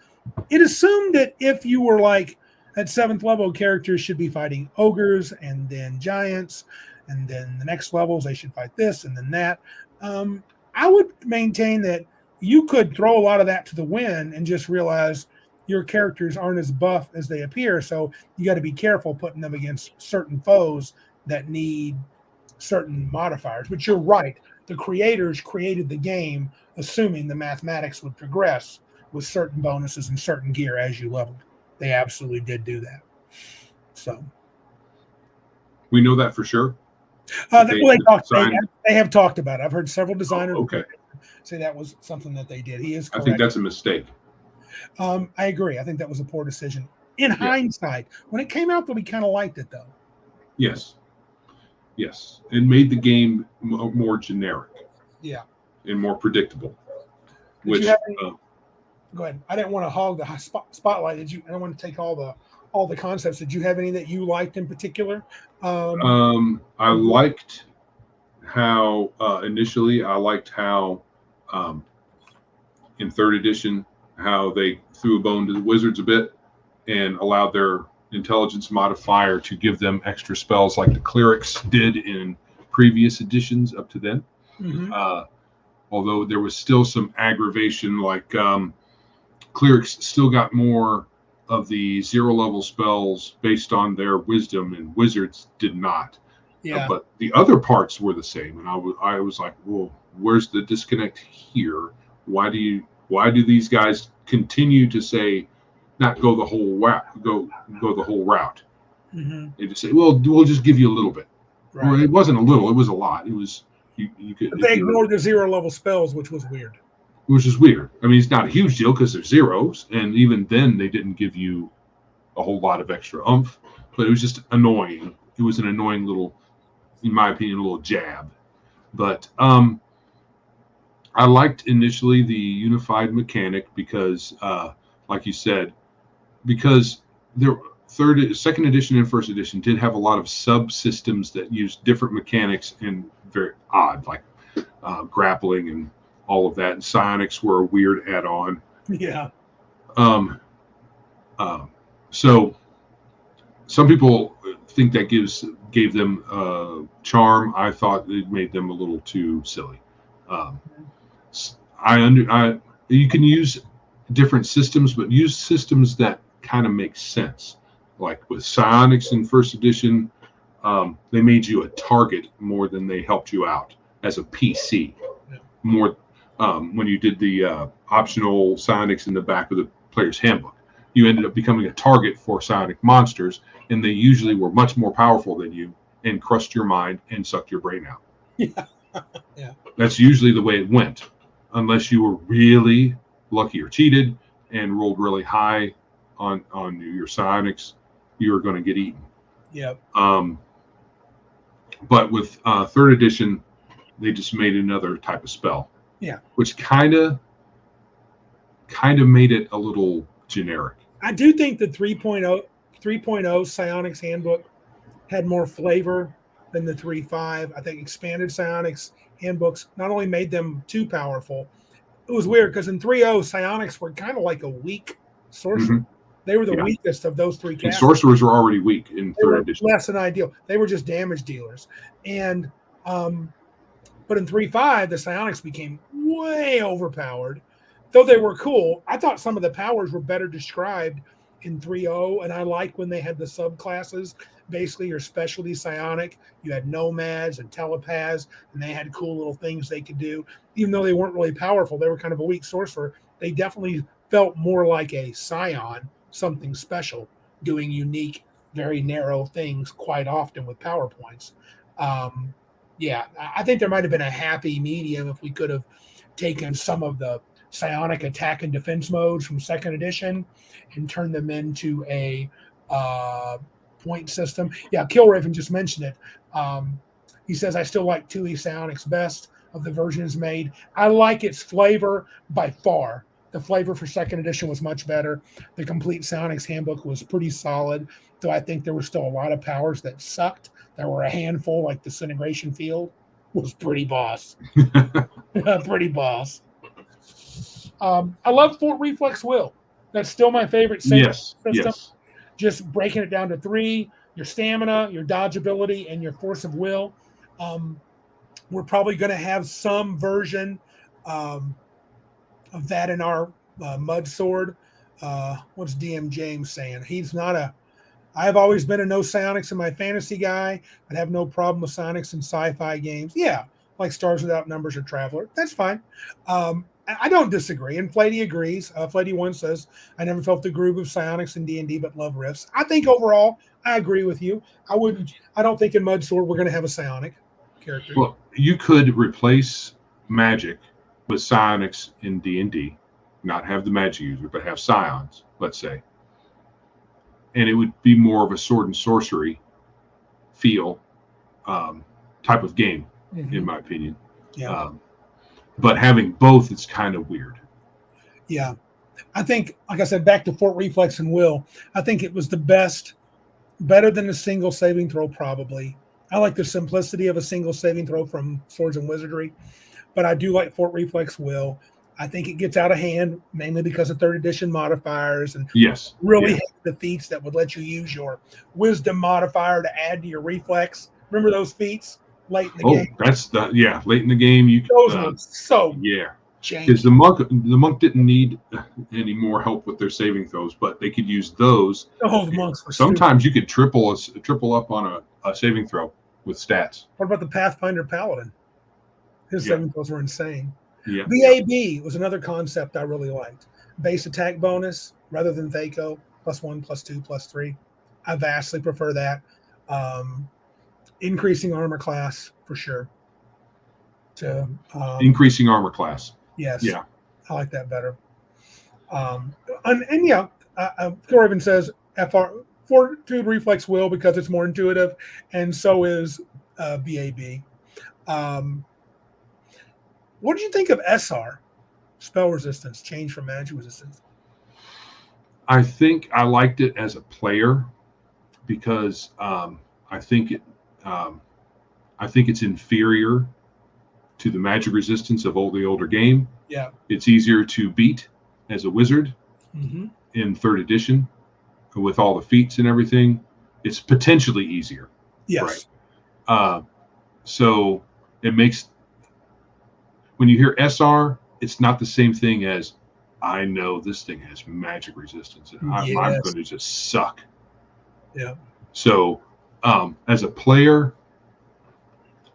It assumed that if you were like at 7th level, characters should be fighting ogres and then giants, and then the next levels they should fight this and then that. I would maintain that you could throw a lot of that to the wind and just realize your characters aren't as buff as they appear. So you got to be careful putting them against certain foes that need certain modifiers. But you're right. The creators created the game assuming the mathematics would progress with certain bonuses and certain gear as you leveled. They absolutely did do that. So we know that for sure. They have talked about it. I've heard several designers say that was something that they did. He is correct. I think that's a mistake. I agree. I think that was a poor decision. In hindsight, when it came out, though, we kind of liked it, though. Yes. It made the game more generic. Yeah. And more predictable. Go ahead. I didn't want to hog the spotlight. I don't want to take all the concepts. Did you have any that you liked in particular? I liked how initially in 3rd edition how they threw a bone to the wizards a bit and allowed their intelligence modifier to give them extra spells like the clerics did in previous editions up to then. Although there was still some aggravation, like clerics still got more of the 0 level spells based on their wisdom, and wizards did not. But the other parts were the same, and I was like, well, where's the disconnect here? Why do these guys continue to say not go the whole route? They just say, well, we'll just give you a little bit. Right. Well, it wasn't a little; it was a lot. It was you could. But they ignored the 0 level spells, which was weird. Which is weird. I mean, it's not a huge deal because they're zeros, and even then, they didn't give you a whole lot of extra oomph. But it was just annoying. It was an annoying little, in my opinion, a little jab. But I liked initially the unified mechanic because, like you said, because their 2nd edition and 1st edition did have a lot of subsystems that used different mechanics and very odd, like grappling and all of that. And psionics were a weird add-on. Yeah. So some people think that gave them charm. I thought it made them a little too silly. You can use different systems, but use systems that kind of make sense. Like with psionics in 1st edition, they made you a target more than they helped you out as a PC. More when you did the optional psionics in the back of the player's handbook, you ended up becoming a target for psionic monsters, and they usually were much more powerful than you and crushed your mind and sucked your brain out. Yeah. That's usually the way it went, unless you were really lucky or cheated and rolled really high on your psionics, you were going to get eaten. Yep. But with 3rd edition, they just made another type of spell. Yeah. Which kind of made it a little generic. I do think the 3.0 Psionics handbook had more flavor than the 3.5. I think expanded Psionics handbooks not only made them too powerful, it was weird because in 3.0 Psionics were kind of like a weak sorcerer. They were the weakest of those 3 classes. Sorcerers were already weak in 3rd edition. Less than ideal. They were just damage dealers. And but in 3.5, the psionics became way overpowered. Though they were cool, I thought some of the powers were better described in 3.0, and I like when they had the subclasses. Basically, your specialty psionic, you had nomads and telepaths, and they had cool little things they could do. Even though they weren't really powerful, they were kind of a weak sorcerer. They definitely felt more like a scion, something special, doing unique, very narrow things quite often with power points. I think there might have been a happy medium if we could have taken some of the psionic attack and defense modes from 2nd edition and turned them into a point system. Yeah, Killraven just mentioned it. He says, I still like 2E psionics best of the versions made. I like its flavor by far. The flavor for second edition was much better. The complete Psionics handbook was pretty solid, though I think there were still a lot of powers that sucked. There were a handful, like Disintegration Field was pretty boss. Pretty boss. I love Fort Reflex Will. That's still my favorite saving system. Yes. Just breaking it down to 3, your stamina, your dodge ability, and your force of will. We're probably going to have some version of that in our Mud Sword. What's DM James saying? He's not a... I've always been a no psionics in my fantasy guy, but have no problem with psionics in sci-fi games. Yeah, like Stars Without Numbers or Traveler. That's fine. I don't disagree, and Fladey agrees. Fladey1 says, I never felt the groove of psionics in D&D, but love riffs. I think overall, I agree with you. I don't think in Mud Sword we're going to have a psionic character. Well, you could replace magic with psionics in D&D, not have the magic user, but have scions, let's say. And it would be more of a sword and sorcery feel type of game, in my opinion. Yeah. But having both is kind of weird. Yeah. I think, like I said, back to Fort Reflex and Will, I think it was the best, better than a single saving throw, probably. I like the simplicity of a single saving throw from Swords and Wizardry, but I do like Fort Reflex Will. I think it gets out of hand, mainly because of 3rd edition modifiers and really hate the feats that would let you use your wisdom modifier to add to your reflex. Remember those feats late in the game? That's late in the game. Those were so because the monk didn't need any more help with their saving throws, but they could use those. Oh, the monks were sometimes you could triple up on a saving throw with stats. What about the Pathfinder Paladin? His saving throws were insane. Yeah. BAB was another concept I really liked. Base attack bonus rather than Thaco, +1, +2, +3. I vastly prefer that. Increasing armor class for sure. Increasing armor class. Yes. Yeah. I like that better. Raven says Fortitude Reflex Will because it's more intuitive, and so is BAB. What did you think of SR? Spell resistance, change from magic resistance. I think I liked it as a player because I think it's inferior to the magic resistance of the older game. Yeah, it's easier to beat as a wizard in 3rd edition with all the feats and everything. It's potentially easier. Yes. Right. So it makes, when you hear SR, it's not the same thing as I know this thing has magic resistance and I'm going to just suck. Yeah. So as a player,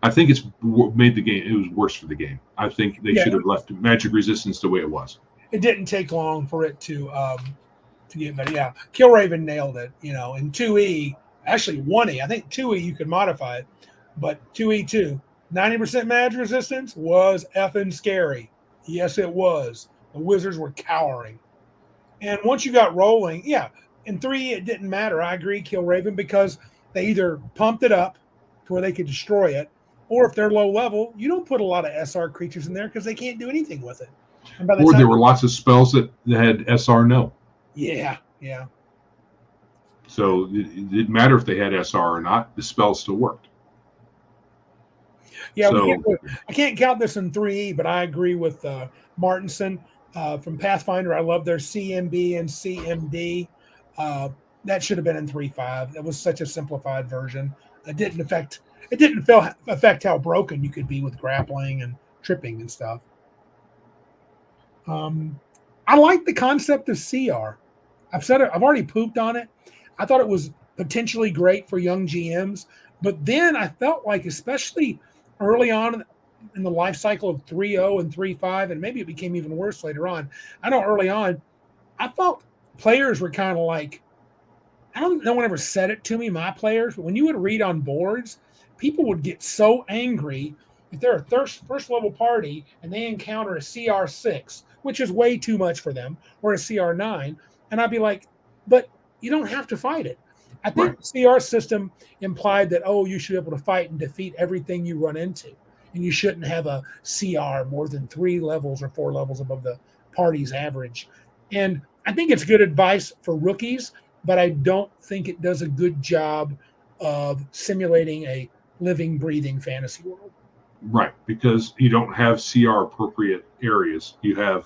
I think it's made the game, it was worse for the game. I think they should have left magic resistance the way it was. It didn't take long for it to get better. Yeah. Killraven nailed it, in 2E, actually 1E. I think 2E you could modify it, but 2E2, 90% magic resistance was effing scary. Yes, it was. The wizards were cowering. And once you got rolling, in 3E it didn't matter. I agree, Killraven, because they either pumped it up to where they could destroy it, or if they're low level, you don't put a lot of SR creatures in there because they can't do anything with it. Or there were lots of spells that had SR no. Yeah. So it didn't matter if they had SR or not. The spell still worked. Yeah, I can't count this in 3E, but I agree with Martinson from Pathfinder. I love their CMB and CMD. That should have been in 3.5. It was such a simplified version. It didn't affect how broken you could be with grappling and tripping and stuff. I like the concept of CR. I've said it. I've already pooped on it. I thought it was potentially great for young GMs, but then I felt like, especially early on in the life cycle of 3.0 and 3.5, and maybe it became even worse later on. I know early on, I felt players were kind of like, no one ever said it to me, my players, but when you would read on boards, people would get so angry if they're a first level party and they encounter a CR6, which is way too much for them, or a CR9, and I'd be like, but you don't have to fight it. I think the CR system implied that, you should be able to fight and defeat everything you run into, and you shouldn't have a CR more than 3 levels or 4 levels above the party's average. And I think it's good advice for rookies, but I don't think it does a good job of simulating a living, breathing fantasy world. Right, because you don't have CR appropriate areas. You have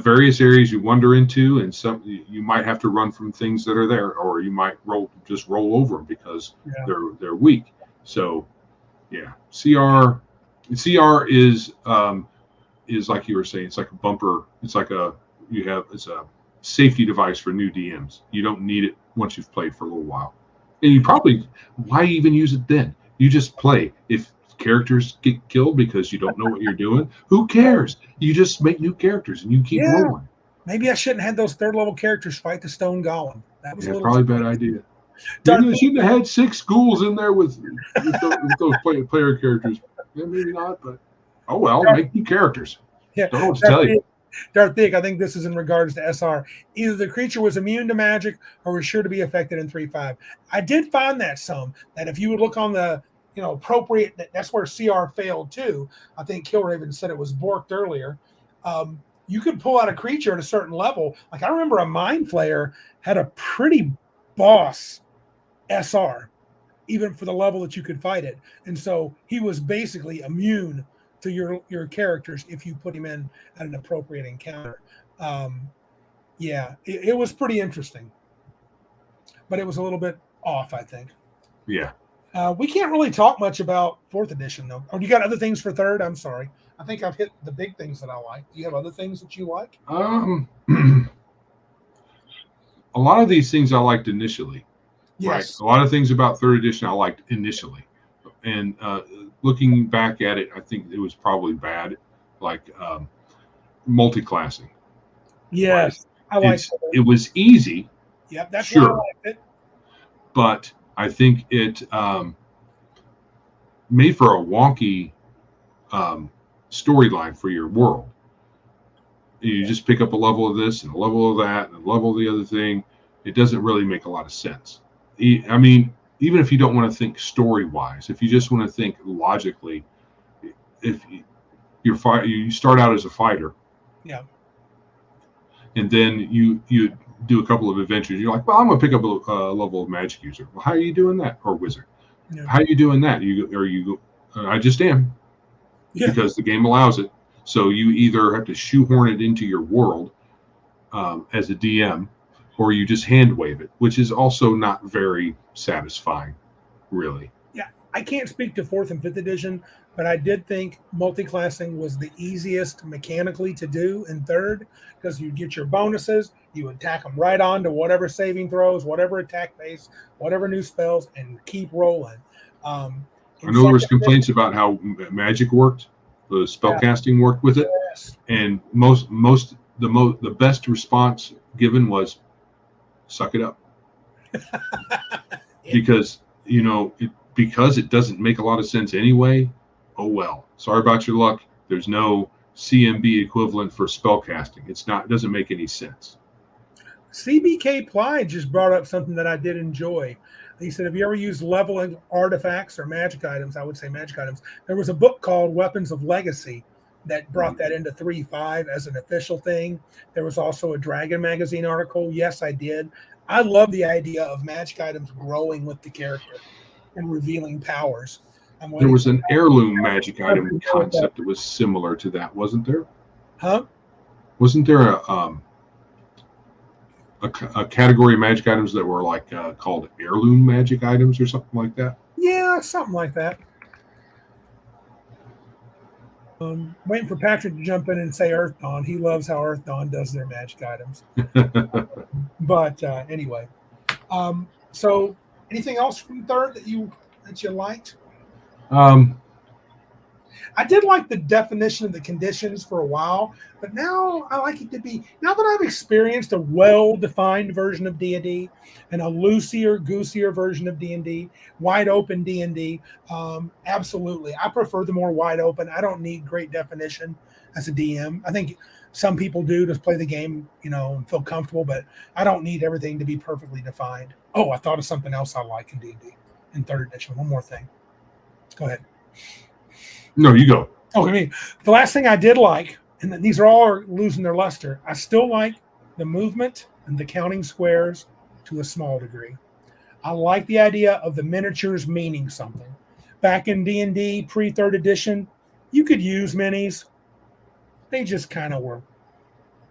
various areas you wander into, and some you might have to run from things that are there, or you might roll over them because they're weak. So, yeah, CR is like you were saying. It's like a bumper. It's like it's a safety device for new DMs. You don't need it once you've played for a little while, and you probably why even use it then? You just play. If characters get killed because you don't know what you're doing, who cares? You just make new characters and you keep rolling. Maybe I shouldn't have those third level characters fight the stone golem. That was probably a bad idea. Maybe they shouldn't have had 6 ghouls in there with those player characters. Yeah, maybe not, but oh well, make new characters. Yeah, don't know what to tell you. Darthic, I think this is in regards to SR. Either the creature was immune to magic or was sure to be affected in 3/5. I did find that if you would look on the appropriate, that's where CR failed too. I think Killraven said it was borked earlier. You could pull out a creature at a certain level. Like I remember a Mind Flayer had a pretty boss SR, even for the level that you could fight it. And so he was basically immune to your characters if you put him in at an appropriate encounter. It was pretty interesting. But it was a little bit off, I think. Yeah. We can't really talk much about 4th edition, though. Oh, you got other things for 3rd? I'm sorry. I think I've hit the big things that I like. Do you have other things that you like? A lot of these things I liked initially. Yes. Right? A lot of things about 3rd edition I liked initially. And looking back at it, I think it was probably bad, like multiclassing. Yes. Right? I like it was easy. Yep, that's sure. Why I liked it. But I think it made for a wonky storyline for your world. You just pick up a level of this and a level of that and a level of the other thing. It doesn't really make a lot of sense. I mean, even if you don't want to think story-wise, if you just want to think logically, if you start out as a fighter, and then you do a couple of adventures. You're like, well, I'm going to pick up a level of magic user. Well, how are you doing that? Or wizard? Yeah. How are you doing that? I just am, because the game allows it. So you either have to shoehorn it into your world as a DM, or you just hand wave it, which is also not very satisfying, really. Yeah, I can't speak to 4th and 5th edition, but I did think multiclassing was the easiest mechanically to do in 3rd, because you get your bonuses, you would tack them right on to whatever saving throws, whatever attack base, whatever new spells, and keep rolling. I know there was complaints about how magic worked, the spellcasting worked with it, and the best response given was, suck it up. Because because it doesn't make a lot of sense anyway. Oh well, sorry about your luck. There's no CMB equivalent for spellcasting. It doesn't make any sense. CBK Ply just brought up something that I did enjoy. He said, have you ever used leveling artifacts or magic items? I would say magic items. There was a book called Weapons of Legacy that brought that into 3.5 as an official thing. There was also a Dragon Magazine article. Yes, I did. I love the idea of magic items growing with the character and revealing powers. There was an heirloom magic item concept that was similar to that, wasn't there? Huh? Wasn't there a category of magic items that were like called heirloom magic items or something like that? Yeah, something like that. Waiting for Patrick to jump in and say Earth Dawn. He loves how Earth Dawn does their magic items. But anyway, so anything else from 3rd that you liked? I did like the definition of the conditions for a while, but now I like it to be, now that I've experienced a well-defined version of D&D and a loosier, goosier version of D&D, wide open D&D, absolutely. I prefer the more wide open. I don't need great definition as a DM. I think some people do to play the game, and feel comfortable, but I don't need everything to be perfectly defined. Oh, I thought of something else I like in D&D in 3rd edition. One more thing. Go ahead. No, you go. Okay, the last thing I did like and these are all losing their luster. I still like the movement and the counting squares to a small degree. I like the idea of the miniatures meaning something. Back in D&D pre-3rd edition, you could use minis. They just kind of were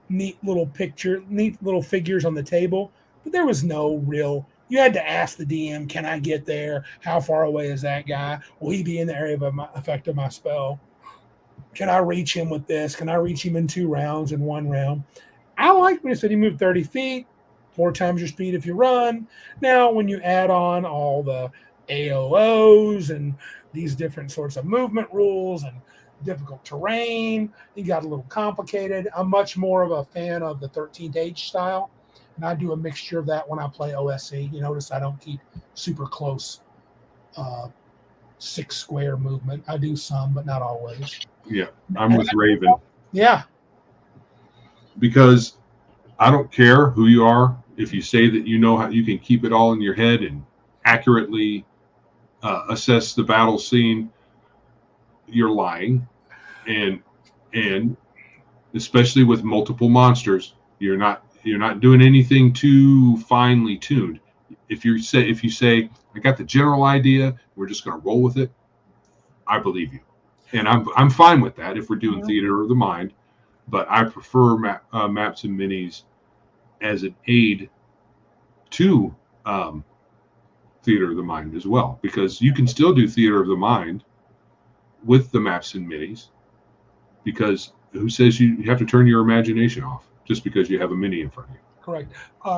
neat little figures on the table, but there was no real. You had to ask the DM, "Can I get there? How far away is that guy? Will he be in the area of my effect of my spell? Can I reach him with this? Can I reach him in 2 rounds, in 1 round?" I like when he said he moved 30 feet, 4 times your speed if you run. Now, when you add on all the AOOs and these different sorts of movement rules and difficult terrain, it got a little complicated. I'm much more of a fan of the 13th Age style, and I do a mixture of that when I play OSC. You notice I don't keep super close 6 square movement. I do some, but not always. Yeah, I'm with Raven. Yeah. Because I don't care who you are. If you say that you know how you can keep it all in your head and accurately assess the battle scene, you're lying. And especially with multiple monsters, you're not doing anything too finely tuned. If you say I got the general idea, we're just going to roll with it, I believe you, and I'm fine with that if we're doing theater of the mind. But I prefer maps and minis as an aid to theater of the mind as well, because you can still do theater of the mind with the maps and minis, because who says you have to turn your imagination off just because you have a mini in front of you? Correct.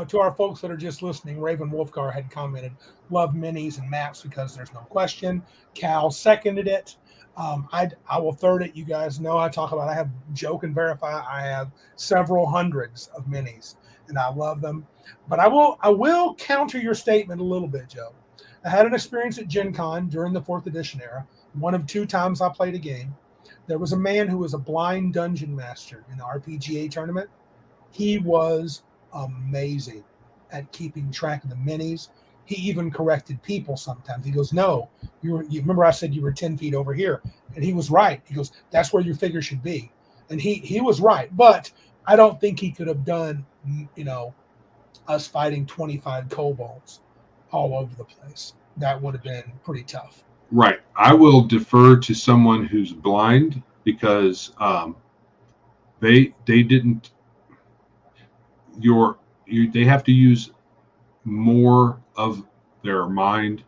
To our folks that are just listening, Raven Wolfgar had commented, love minis and maps because there's no question. Cal seconded it. I will third it. You guys know I talk about, I have Joe can verify, I have several hundreds of minis and I love them. But I will counter your statement a little bit, Joe. I had an experience at Gen Con during the 4th edition era. One of 2 times I played a game. There was a man who was a blind dungeon master in the RPGA tournament. He was amazing at keeping track of the minis. He even corrected people sometimes. He goes, "No, you remember I said you were 10 feet over here," and he was right. He goes, "That's where your figure should be," and he was right. But I don't think he could have done, us fighting 25 kobolds all over the place. That would have been pretty tough. Right. I will defer to someone who's blind, because they didn't. They have to use more of their mind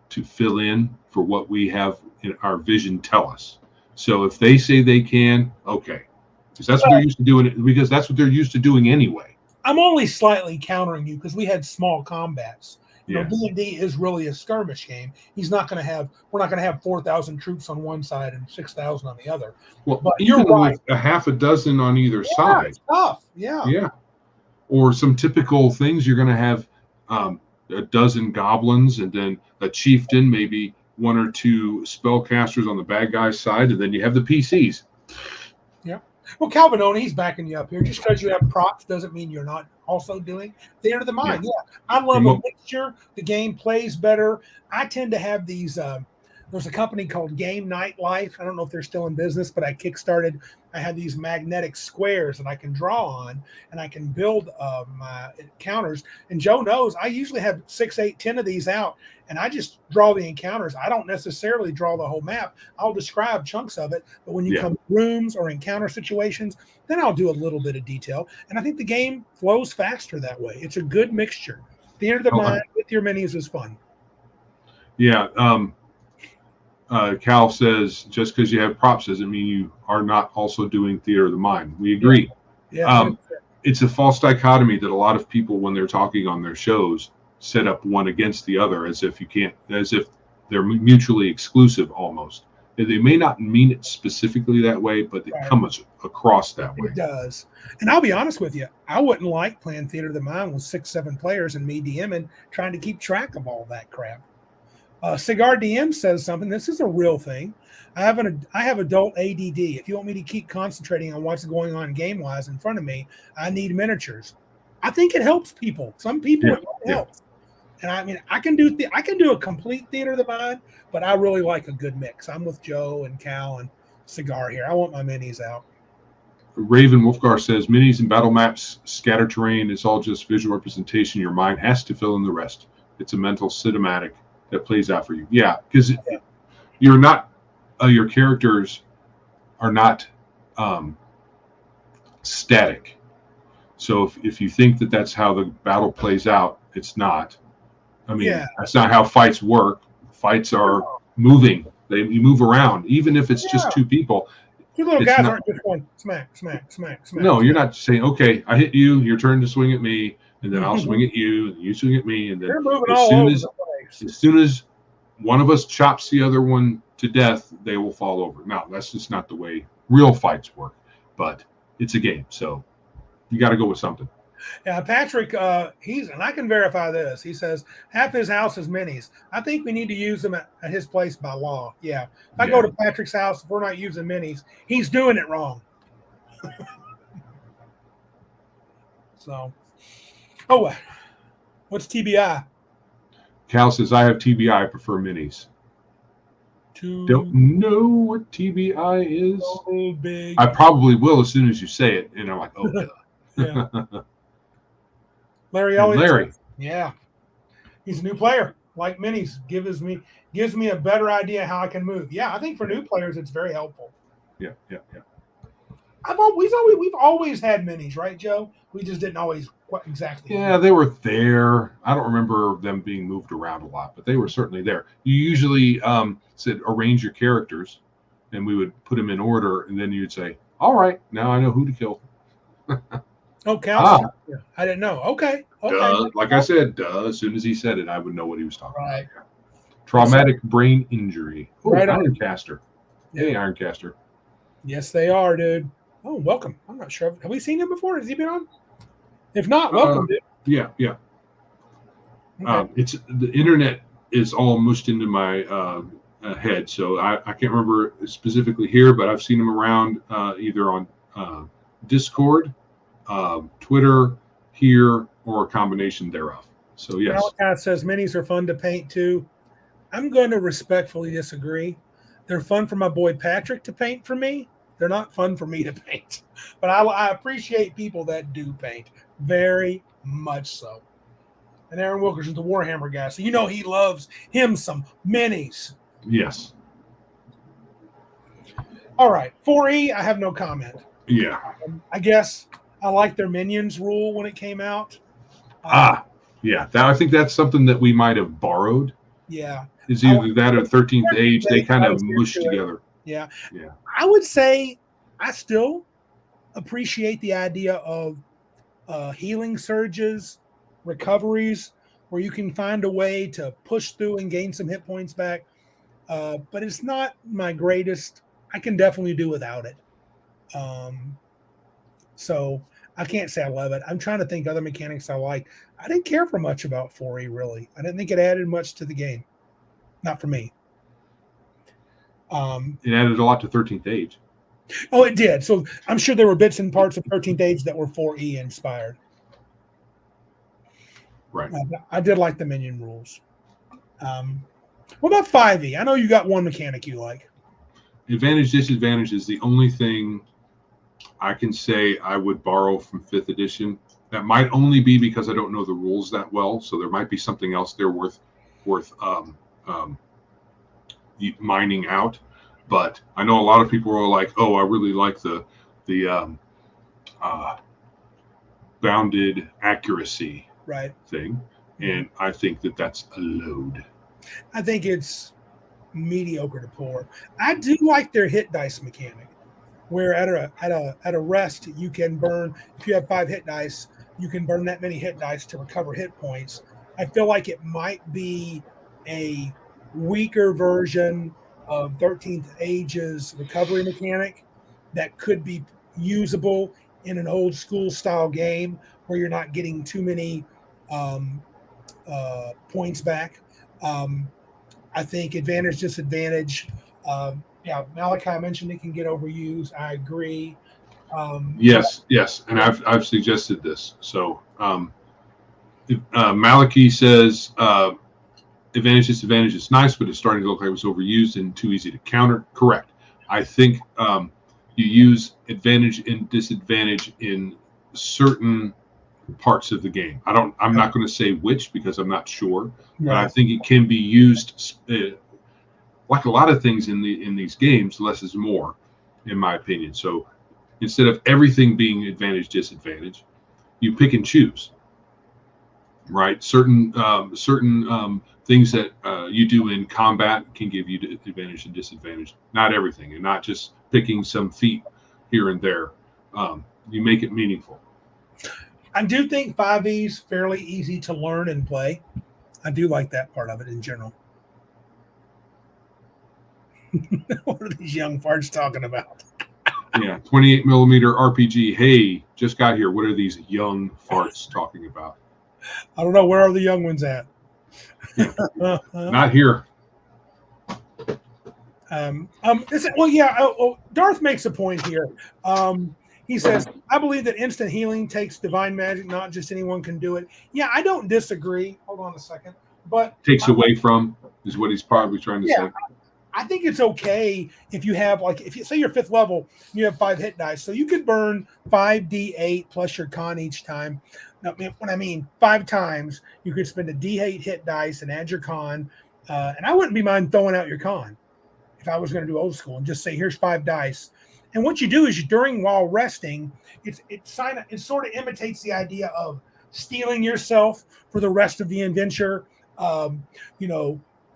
to fill in for what we have in our vision tell us. So if they say they can, okay, because that's what they're used to doing. Because that's what they're used to doing anyway. I'm only slightly countering you because we had small combats. D&D is really a skirmish game. We're not going to have 4,000 troops on one side and 6,000 on the other. Well, but even you're right. with a half a dozen on either side. It's tough. Yeah. Yeah. Or some typical things, you're going to have a dozen goblins and then a chieftain, maybe 1 or 2 spellcasters on the bad guy's side, and then you have the PCs. Yeah. Well, Calvinone, he's backing you up here. Just because you have props doesn't mean you're not also doing theater of the mind. Yeah. I love a mixture. The game plays better. I tend to have these. There's a company called Game Night Life. I don't know if they're still in business, but I kickstarted. I have these magnetic squares that I can draw on, and I can build my encounters. And Joe knows I usually have 6, 8, 10 of these out, and I just draw the encounters. I don't necessarily draw the whole map. I'll describe chunks of it, but when you come to rooms or encounter situations, then I'll do a little bit of detail. And I think the game flows faster that way. It's a good mixture. Theater of the mind with your minis is fun. Yeah. Cal says, just because you have props doesn't mean you are not also doing theater of the mind. We agree. Yeah. It's a false dichotomy that a lot of people, when they're talking on their shows, set up one against the other as if they're mutually exclusive almost. They may not mean it specifically that way, but it comes across that way. It does. And I'll be honest with you, I wouldn't like playing theater of the mind with 6, 7 players and me DMing, trying to keep track of all that crap. Cigar DM says something. This is a real thing. I have adult ADD. If you want me to keep concentrating on what's going on game-wise in front of me, I need miniatures. I think it helps people. Some people it helps. And I mean, I can do a complete theater of the mind, but I really like a good mix. I'm with Joe and Cal and Cigar here. I want my minis out. Raven Wolfgar says minis and battle maps, scatter terrain. It's all just visual representation. Your mind has to fill in the rest. It's a mental cinematic that plays out for you. Yeah, because you're not. Your characters are not static. So if you think that that's how the battle plays out, it's not. I mean, that's not how fights work. Fights are moving. You move around, even if it's just two people. Two little guys aren't just going smack, smack, smack, smack. No, you're not saying, okay, I hit you, your turn to swing at me, and then I'll swing at you, and you swing at me, and then as soon as one of us chops the other one to death, they will fall over. No, that's just not the way real fights work. But it's a game, so you got to go with something. Yeah, Patrick, and I can verify this. He says half his house is minis. I think we need to use them at his place by law. Yeah. If I go to Patrick's house, if we're not using minis, he's doing it wrong. So, what's TBI? Cal says, I have TBI. I prefer minis. Don't know what TBI is. So big. I probably will as soon as you say it. And I'm like, oh, duh. Yeah. Larry Elliott. Larry. Yeah. He's a new player. Like minis. Gives me a better idea how I can move. Yeah, I think for new players it's very helpful. Yeah. We've always had minis, right, Joe? We just didn't always quite exactly. Yeah, they were there. I don't remember them being moved around a lot, but they were certainly there. You usually said arrange your characters, and we would put them in order, and then you'd say, all right, now I know who to kill. Okay. Yeah, I didn't know. Okay. Like I said, as soon as he said it, I would know what he was talking about. Yeah. Traumatic brain injury. Oh, right. Ironcaster. Yeah. Hey, Ironcaster. Yes, they are, dude. Oh, welcome. I'm not sure. Have we seen him before? Has he been on? If not, welcome, dude. Yeah. Okay. It's the internet is all mushed into my head, so I can't remember specifically here, but I've seen him around either on Discord, Twitter, here, or a combination thereof. So yes. Malachi says minis are fun to paint too. I'm going to respectfully disagree. They're fun for my boy Patrick to paint for me. They're not fun for me to paint. But I appreciate people that do paint very much so. And Aaron Wilkerson's the Warhammer guy, so he loves him some minis. Yes. All right, 4E. I have no comment. Yeah. I guess I like their minions rule when it came out. Yeah. I think that's something that we might have borrowed. Yeah. It's either that or 13th Age. They kind of mushed together. Yeah. I would say I still appreciate the idea of healing surges, recoveries, where you can find a way to push through and gain some hit points back. But it's not my greatest. I can definitely do without it. So I can't say I love it. I'm trying to think other mechanics I like. I didn't care for much about 4E, really. I didn't think it added much to the game. Not for me. It added a lot to 13th Age. Oh, it did. So I'm sure there were bits and parts of 13th Age that were 4E inspired. Right. I did like the minion rules. What about 5E? I know you got one mechanic you like. Advantage, disadvantage is the only thing I can say I would borrow from 5th edition. That might only be because I don't know the rules that well, so there might be something else there worth mining out. But I know a lot of people are like, "Oh, I really like the bounded accuracy thing," and I think that's a load. I think it's mediocre to poor. I do like their hit dice mechanic, where at a rest you can burn. If you have 5 hit dice, you can burn that many hit dice to recover hit points. I feel like it might be a weaker version of 13th Age's recovery mechanic that could be usable in an old school style game where you're not getting too many points back. I think advantage, disadvantage. Malachi mentioned it can get overused. I agree. Yes, and I've suggested this. So Malachi says advantage, disadvantage is nice, but it's starting to look like it was overused and too easy to counter. Correct. I think you use advantage and disadvantage in certain parts of the game. I'm not going to say which because I'm not sure, but I think it can be used like a lot of things in these games. Less is more, in my opinion. So instead of everything being advantage disadvantage, you pick and choose. Right, certain things that you do in combat can give you advantage and disadvantage. Not everything, and not just picking some feat here and there. You make it meaningful. I do think 5e is fairly easy to learn and play. I do like that part of it in general. What are these young farts talking about? Yeah, 28 millimeter RPG. Hey, just got here. What are these young farts talking about? I don't know. Where are the young ones at? Yeah. Not here. Darth makes a point here. He says, I believe that instant healing takes divine magic, not just anyone can do it. Yeah, I don't disagree. Hold on a second. But takes away from is what he's probably trying to say. I think it's okay if you have, like, if you say you're 5th level, you have 5 hit dice. So you could burn 5d8 plus your con each time. Now, when I mean 5 times, you could spend a d8 hit dice and add your con. And I wouldn't be mind throwing out your con if I was going to do old school and just say, here's 5 dice. And what you do is while resting, it sort of imitates the idea of stealing yourself for the rest of the adventure.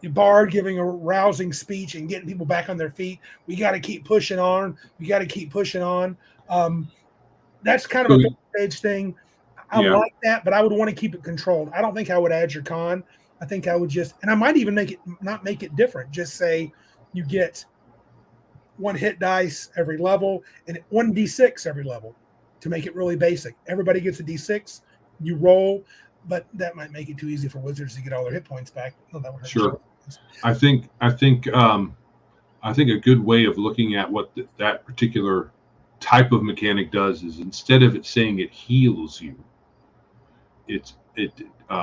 The bard giving a rousing speech and getting people back on their feet. We got to keep pushing on. That's kind of a stage thing. I like that, but I would want to keep it controlled. I don't think I would add your con. I think I would and I might even not make it different. Just say you get 1 hit dice every level and 1 d6 every level to make it really basic. Everybody gets a d6. You roll. But that might make it too easy for wizards to get all their hit points back. Sure. I think a good way of looking at what that particular type of mechanic does is instead of it saying it heals you, it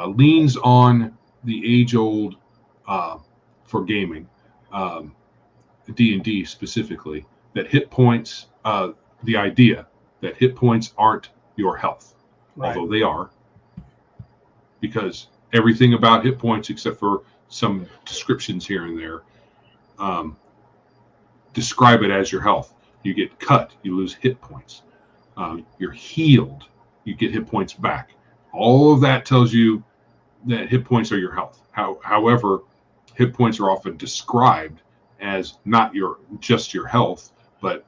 leans on the age-old for gaming, D&D specifically, that hit points. The idea that hit points aren't your health, although they are. Because everything about hit points, except for some descriptions here and there, describe it as your health. You get cut, you lose hit points. You're healed, you get hit points back. All of that tells you that hit points are your health. However, hit points are often described as not just your health, but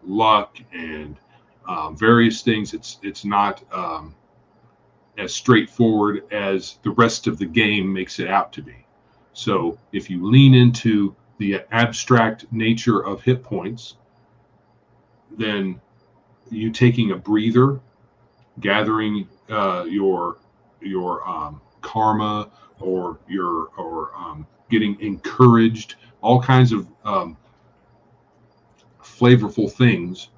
luck and various things. It's not as straightforward as the rest of the game makes it out to be. So if you lean into the abstract nature of hit points, then you taking a breather, gathering your karma or getting encouraged, all kinds of flavorful things.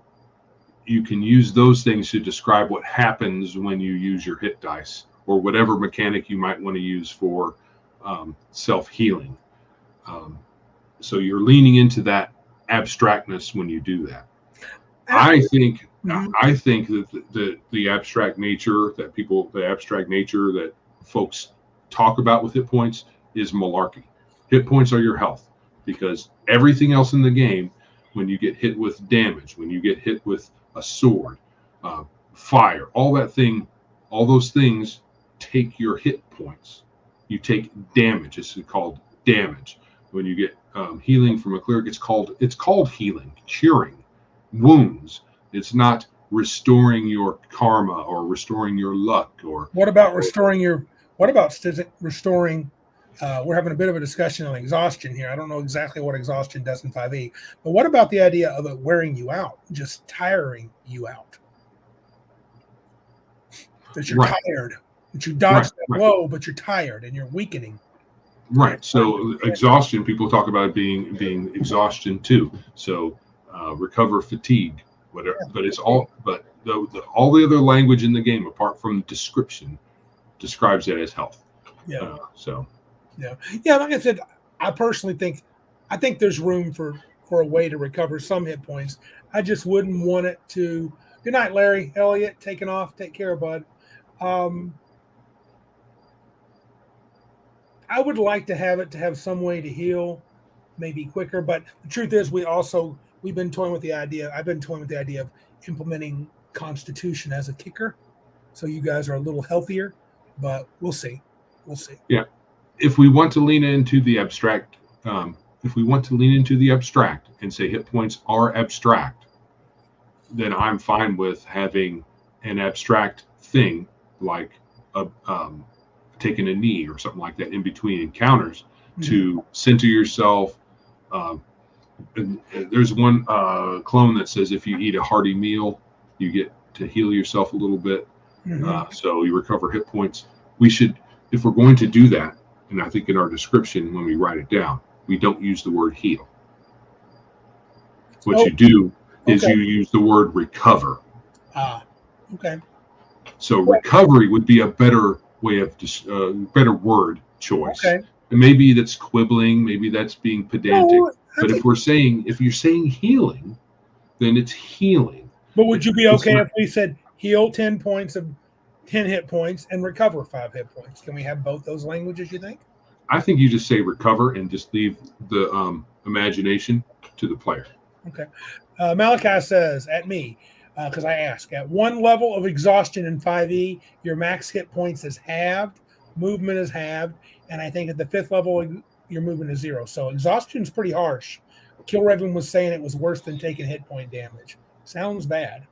You can use those things to describe what happens when you use your hit dice or whatever mechanic you might want to use for self-healing. So you're leaning into that abstractness when you do that. I think that the abstract nature that folks talk about with hit points is malarkey. Hit points are your health, because everything else in the game, when you get hit with damage, when you get hit with a sword, fire, all those things take your hit points. You take damage. It's called damage. When you get healing from a cleric, it's called healing, curing wounds. It's not restoring your karma or restoring your luck. Or what about restoring? We're having a bit of a discussion on exhaustion here. I don't know exactly what exhaustion does in 5e, but what about the idea of it wearing you out, just tiring you out? That you're tired, that you dodged that blow, but you're tired and you're weakening. Right. So exhaustion, people talk about it being exhaustion too. So recover fatigue, whatever. But it's all. But all the other language in the game, apart from description, describes it as health. Yeah. Yeah. Like I said, I personally think there's room for for a way to recover some hit points. I just wouldn't want it to. Good night, Larry Elliott. Taking off. Take care, bud. I would like to have some way to heal, maybe quicker. But the truth is, we've been toying with the idea. I've been toying with the idea of implementing Constitution as a kicker, so you guys are a little healthier. But we'll see. We'll see. Yeah, if we want to lean into the abstract, and say hit points are abstract, then I'm fine with having an abstract thing like taking a knee or something like that in between encounters to center yourself. And there's one clone that says if you eat a hearty meal, you get to heal yourself a little bit. So you recover hit points. We should, if we're going to do that, and I think in our description when we write it down, we don't use the word heal. What you do is you use the word recover. Okay. So recovery would be a better way of better word choice. Okay. And maybe that's quibbling, maybe that's being pedantic. But if you're saying healing, then it's healing. But would you be okay if we said heal 10 points of 10 hit points and recover 5 hit points? Can we have both those languages, you think? I think you just say recover and just leave the imagination to the player. Okay. Malachi says, at me, because I ask, at one level of exhaustion in 5e, your max hit points is halved, movement is halved, and I think at the 5th level, your movement is 0. So exhaustion is pretty harsh. Killraven was saying it was worse than taking hit point damage. Sounds bad.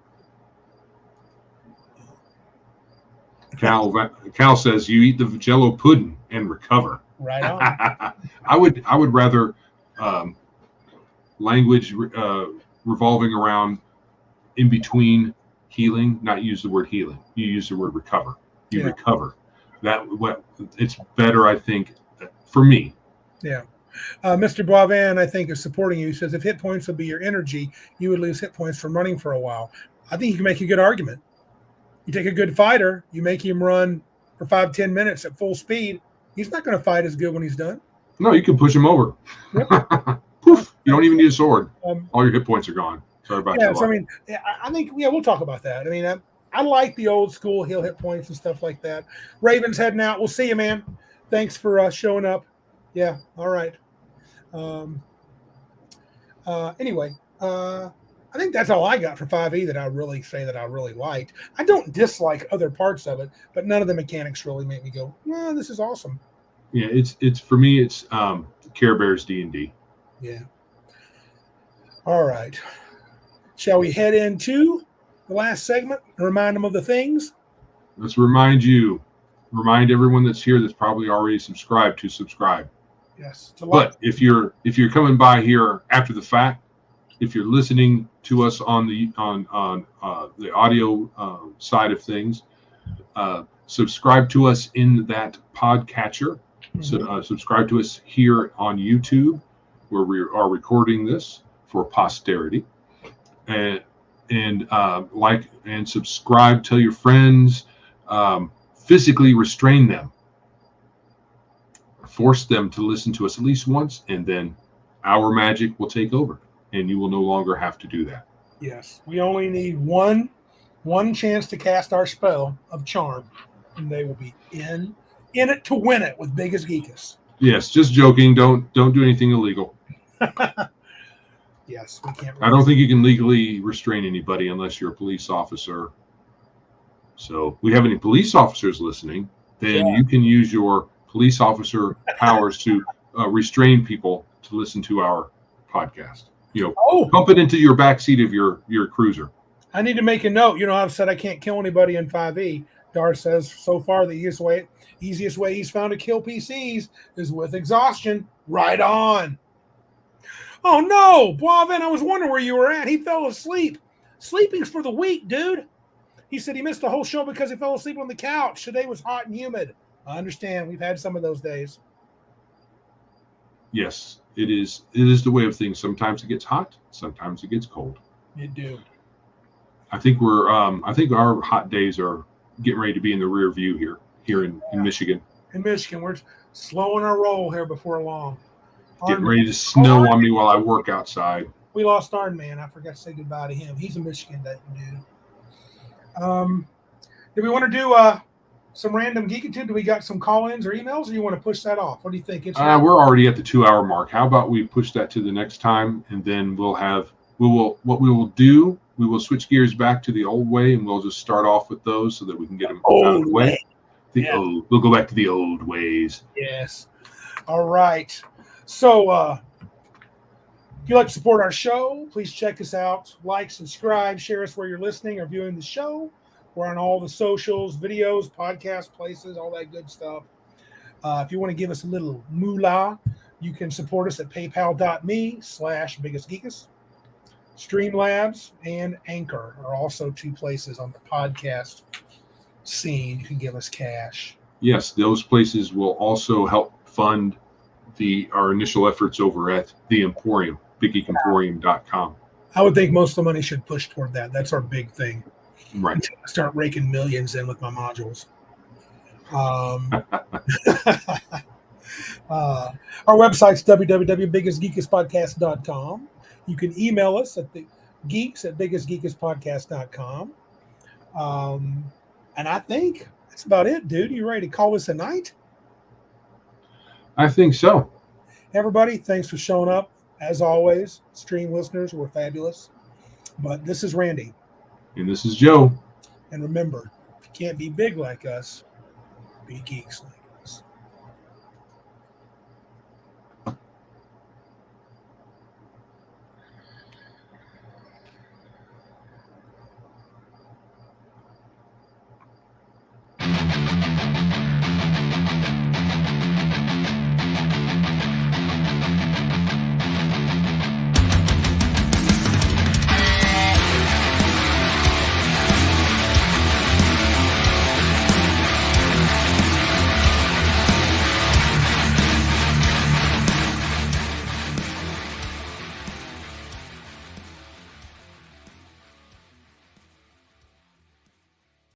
Cal says you eat the Jello pudding and recover. Right on. I would rather language revolving around in between healing, not use the word healing. You use the word recover. You recover. It's better, I think, for me. Yeah. Mr. Boivin, I think, is supporting you. He says if hit points would be your energy, you would lose hit points from running for a while. I think you can make a good argument. You take a good fighter, you make him run for 5-10 minutes at full speed. He's not going to fight as good when he's done. No, you can push him over. Yep. Poof! You don't even need a sword. All your hit points are gone. Sorry about that. So I mean, I think we'll talk about that. I mean, I like the old school heal hit points and stuff like that. Raven's heading out. We'll see you, man. Thanks for showing up. Yeah. All right. Anyway, I think that's all I got for 5e that I really say that I really liked. I don't dislike other parts of it, but none of the mechanics really make me go, "Well, this is awesome." Yeah, it's for me. It's Care Bears D&D. Yeah. All right. Shall we head into the last segment and remind them of the things? Let's remind everyone that's here that's probably already subscribed to subscribe. Yes. But if you're coming by here after the fact, if you're listening to us on the audio side of things, subscribe to us in that podcatcher. So subscribe to us here on YouTube, where we are recording this for posterity, and like and subscribe. Tell your friends. Physically restrain them. Force them to listen to us at least once, and then our magic will take over, and you will no longer have to do that. Yes, we only need one chance to cast our spell of charm, and they will be in it to win it with Biggest Geekus. Yes, just joking. Don't do anything illegal. Yes, we can't. I don't think you can legally restrain anybody unless you're a police officer. So, if we have any police officers listening, then you can use your police officer powers to restrain people to listen to our podcast. Pump it into your back seat of your cruiser. I need to make a note. I've said I can't kill anybody in 5e. Dar says so far the easiest way he's found to kill PCs is with exhaustion. Right on. Oh no, Boivin, I was wondering where you were at. He fell asleep. Sleeping's for the weak, dude. He said he missed the whole show because he fell asleep on the couch. Today was hot and humid. I understand. We've had some of those days. Yes, it is. It is the way of things. Sometimes it gets hot. Sometimes it gets cold. It do. I think our hot days are getting ready to be in the rear view here in Michigan. In Michigan, we're slowing our roll here before long. getting ready to snow on me while I work outside. We lost Iron Man. I forgot to say goodbye to him. He's a Michigan dude. Do we want to do some random geekitude? Do we got some call-ins or emails, or you want to push that off? What do you think? We're already at the 2-hour mark. How about we push that to the next time, and then we will switch gears back to the old way, and we'll just start off with those so that we can get them out of the way. We'll go back to the old ways. Yes. All right. So, if you'd like to support our show, please check us out. Like, subscribe, share us where you're listening or viewing the show. We're on all the socials, videos, podcast places, all that good stuff. If you want to give us a little moolah, you can support us at paypal.me/biggestgeekus. Streamlabs and Anchor are also 2 places on the podcast scene. You can give us cash. Yes, those places will also help fund our initial efforts over at the Emporium, BigGeekEmporium.com. I would think most of the money should push toward that. That's our big thing. Right. Until I start raking millions in with my modules. Our website's www.biggestgeekuspodcast.com. You can email us at the geeks@biggestgeekuspodcast.com. And I think that's about it, dude. You ready to call this a night? I think so. Everybody, thanks for showing up. As always, stream listeners, we're fabulous. But this is Randy. And this is Joe. And remember, if you can't be big like us, be geeks.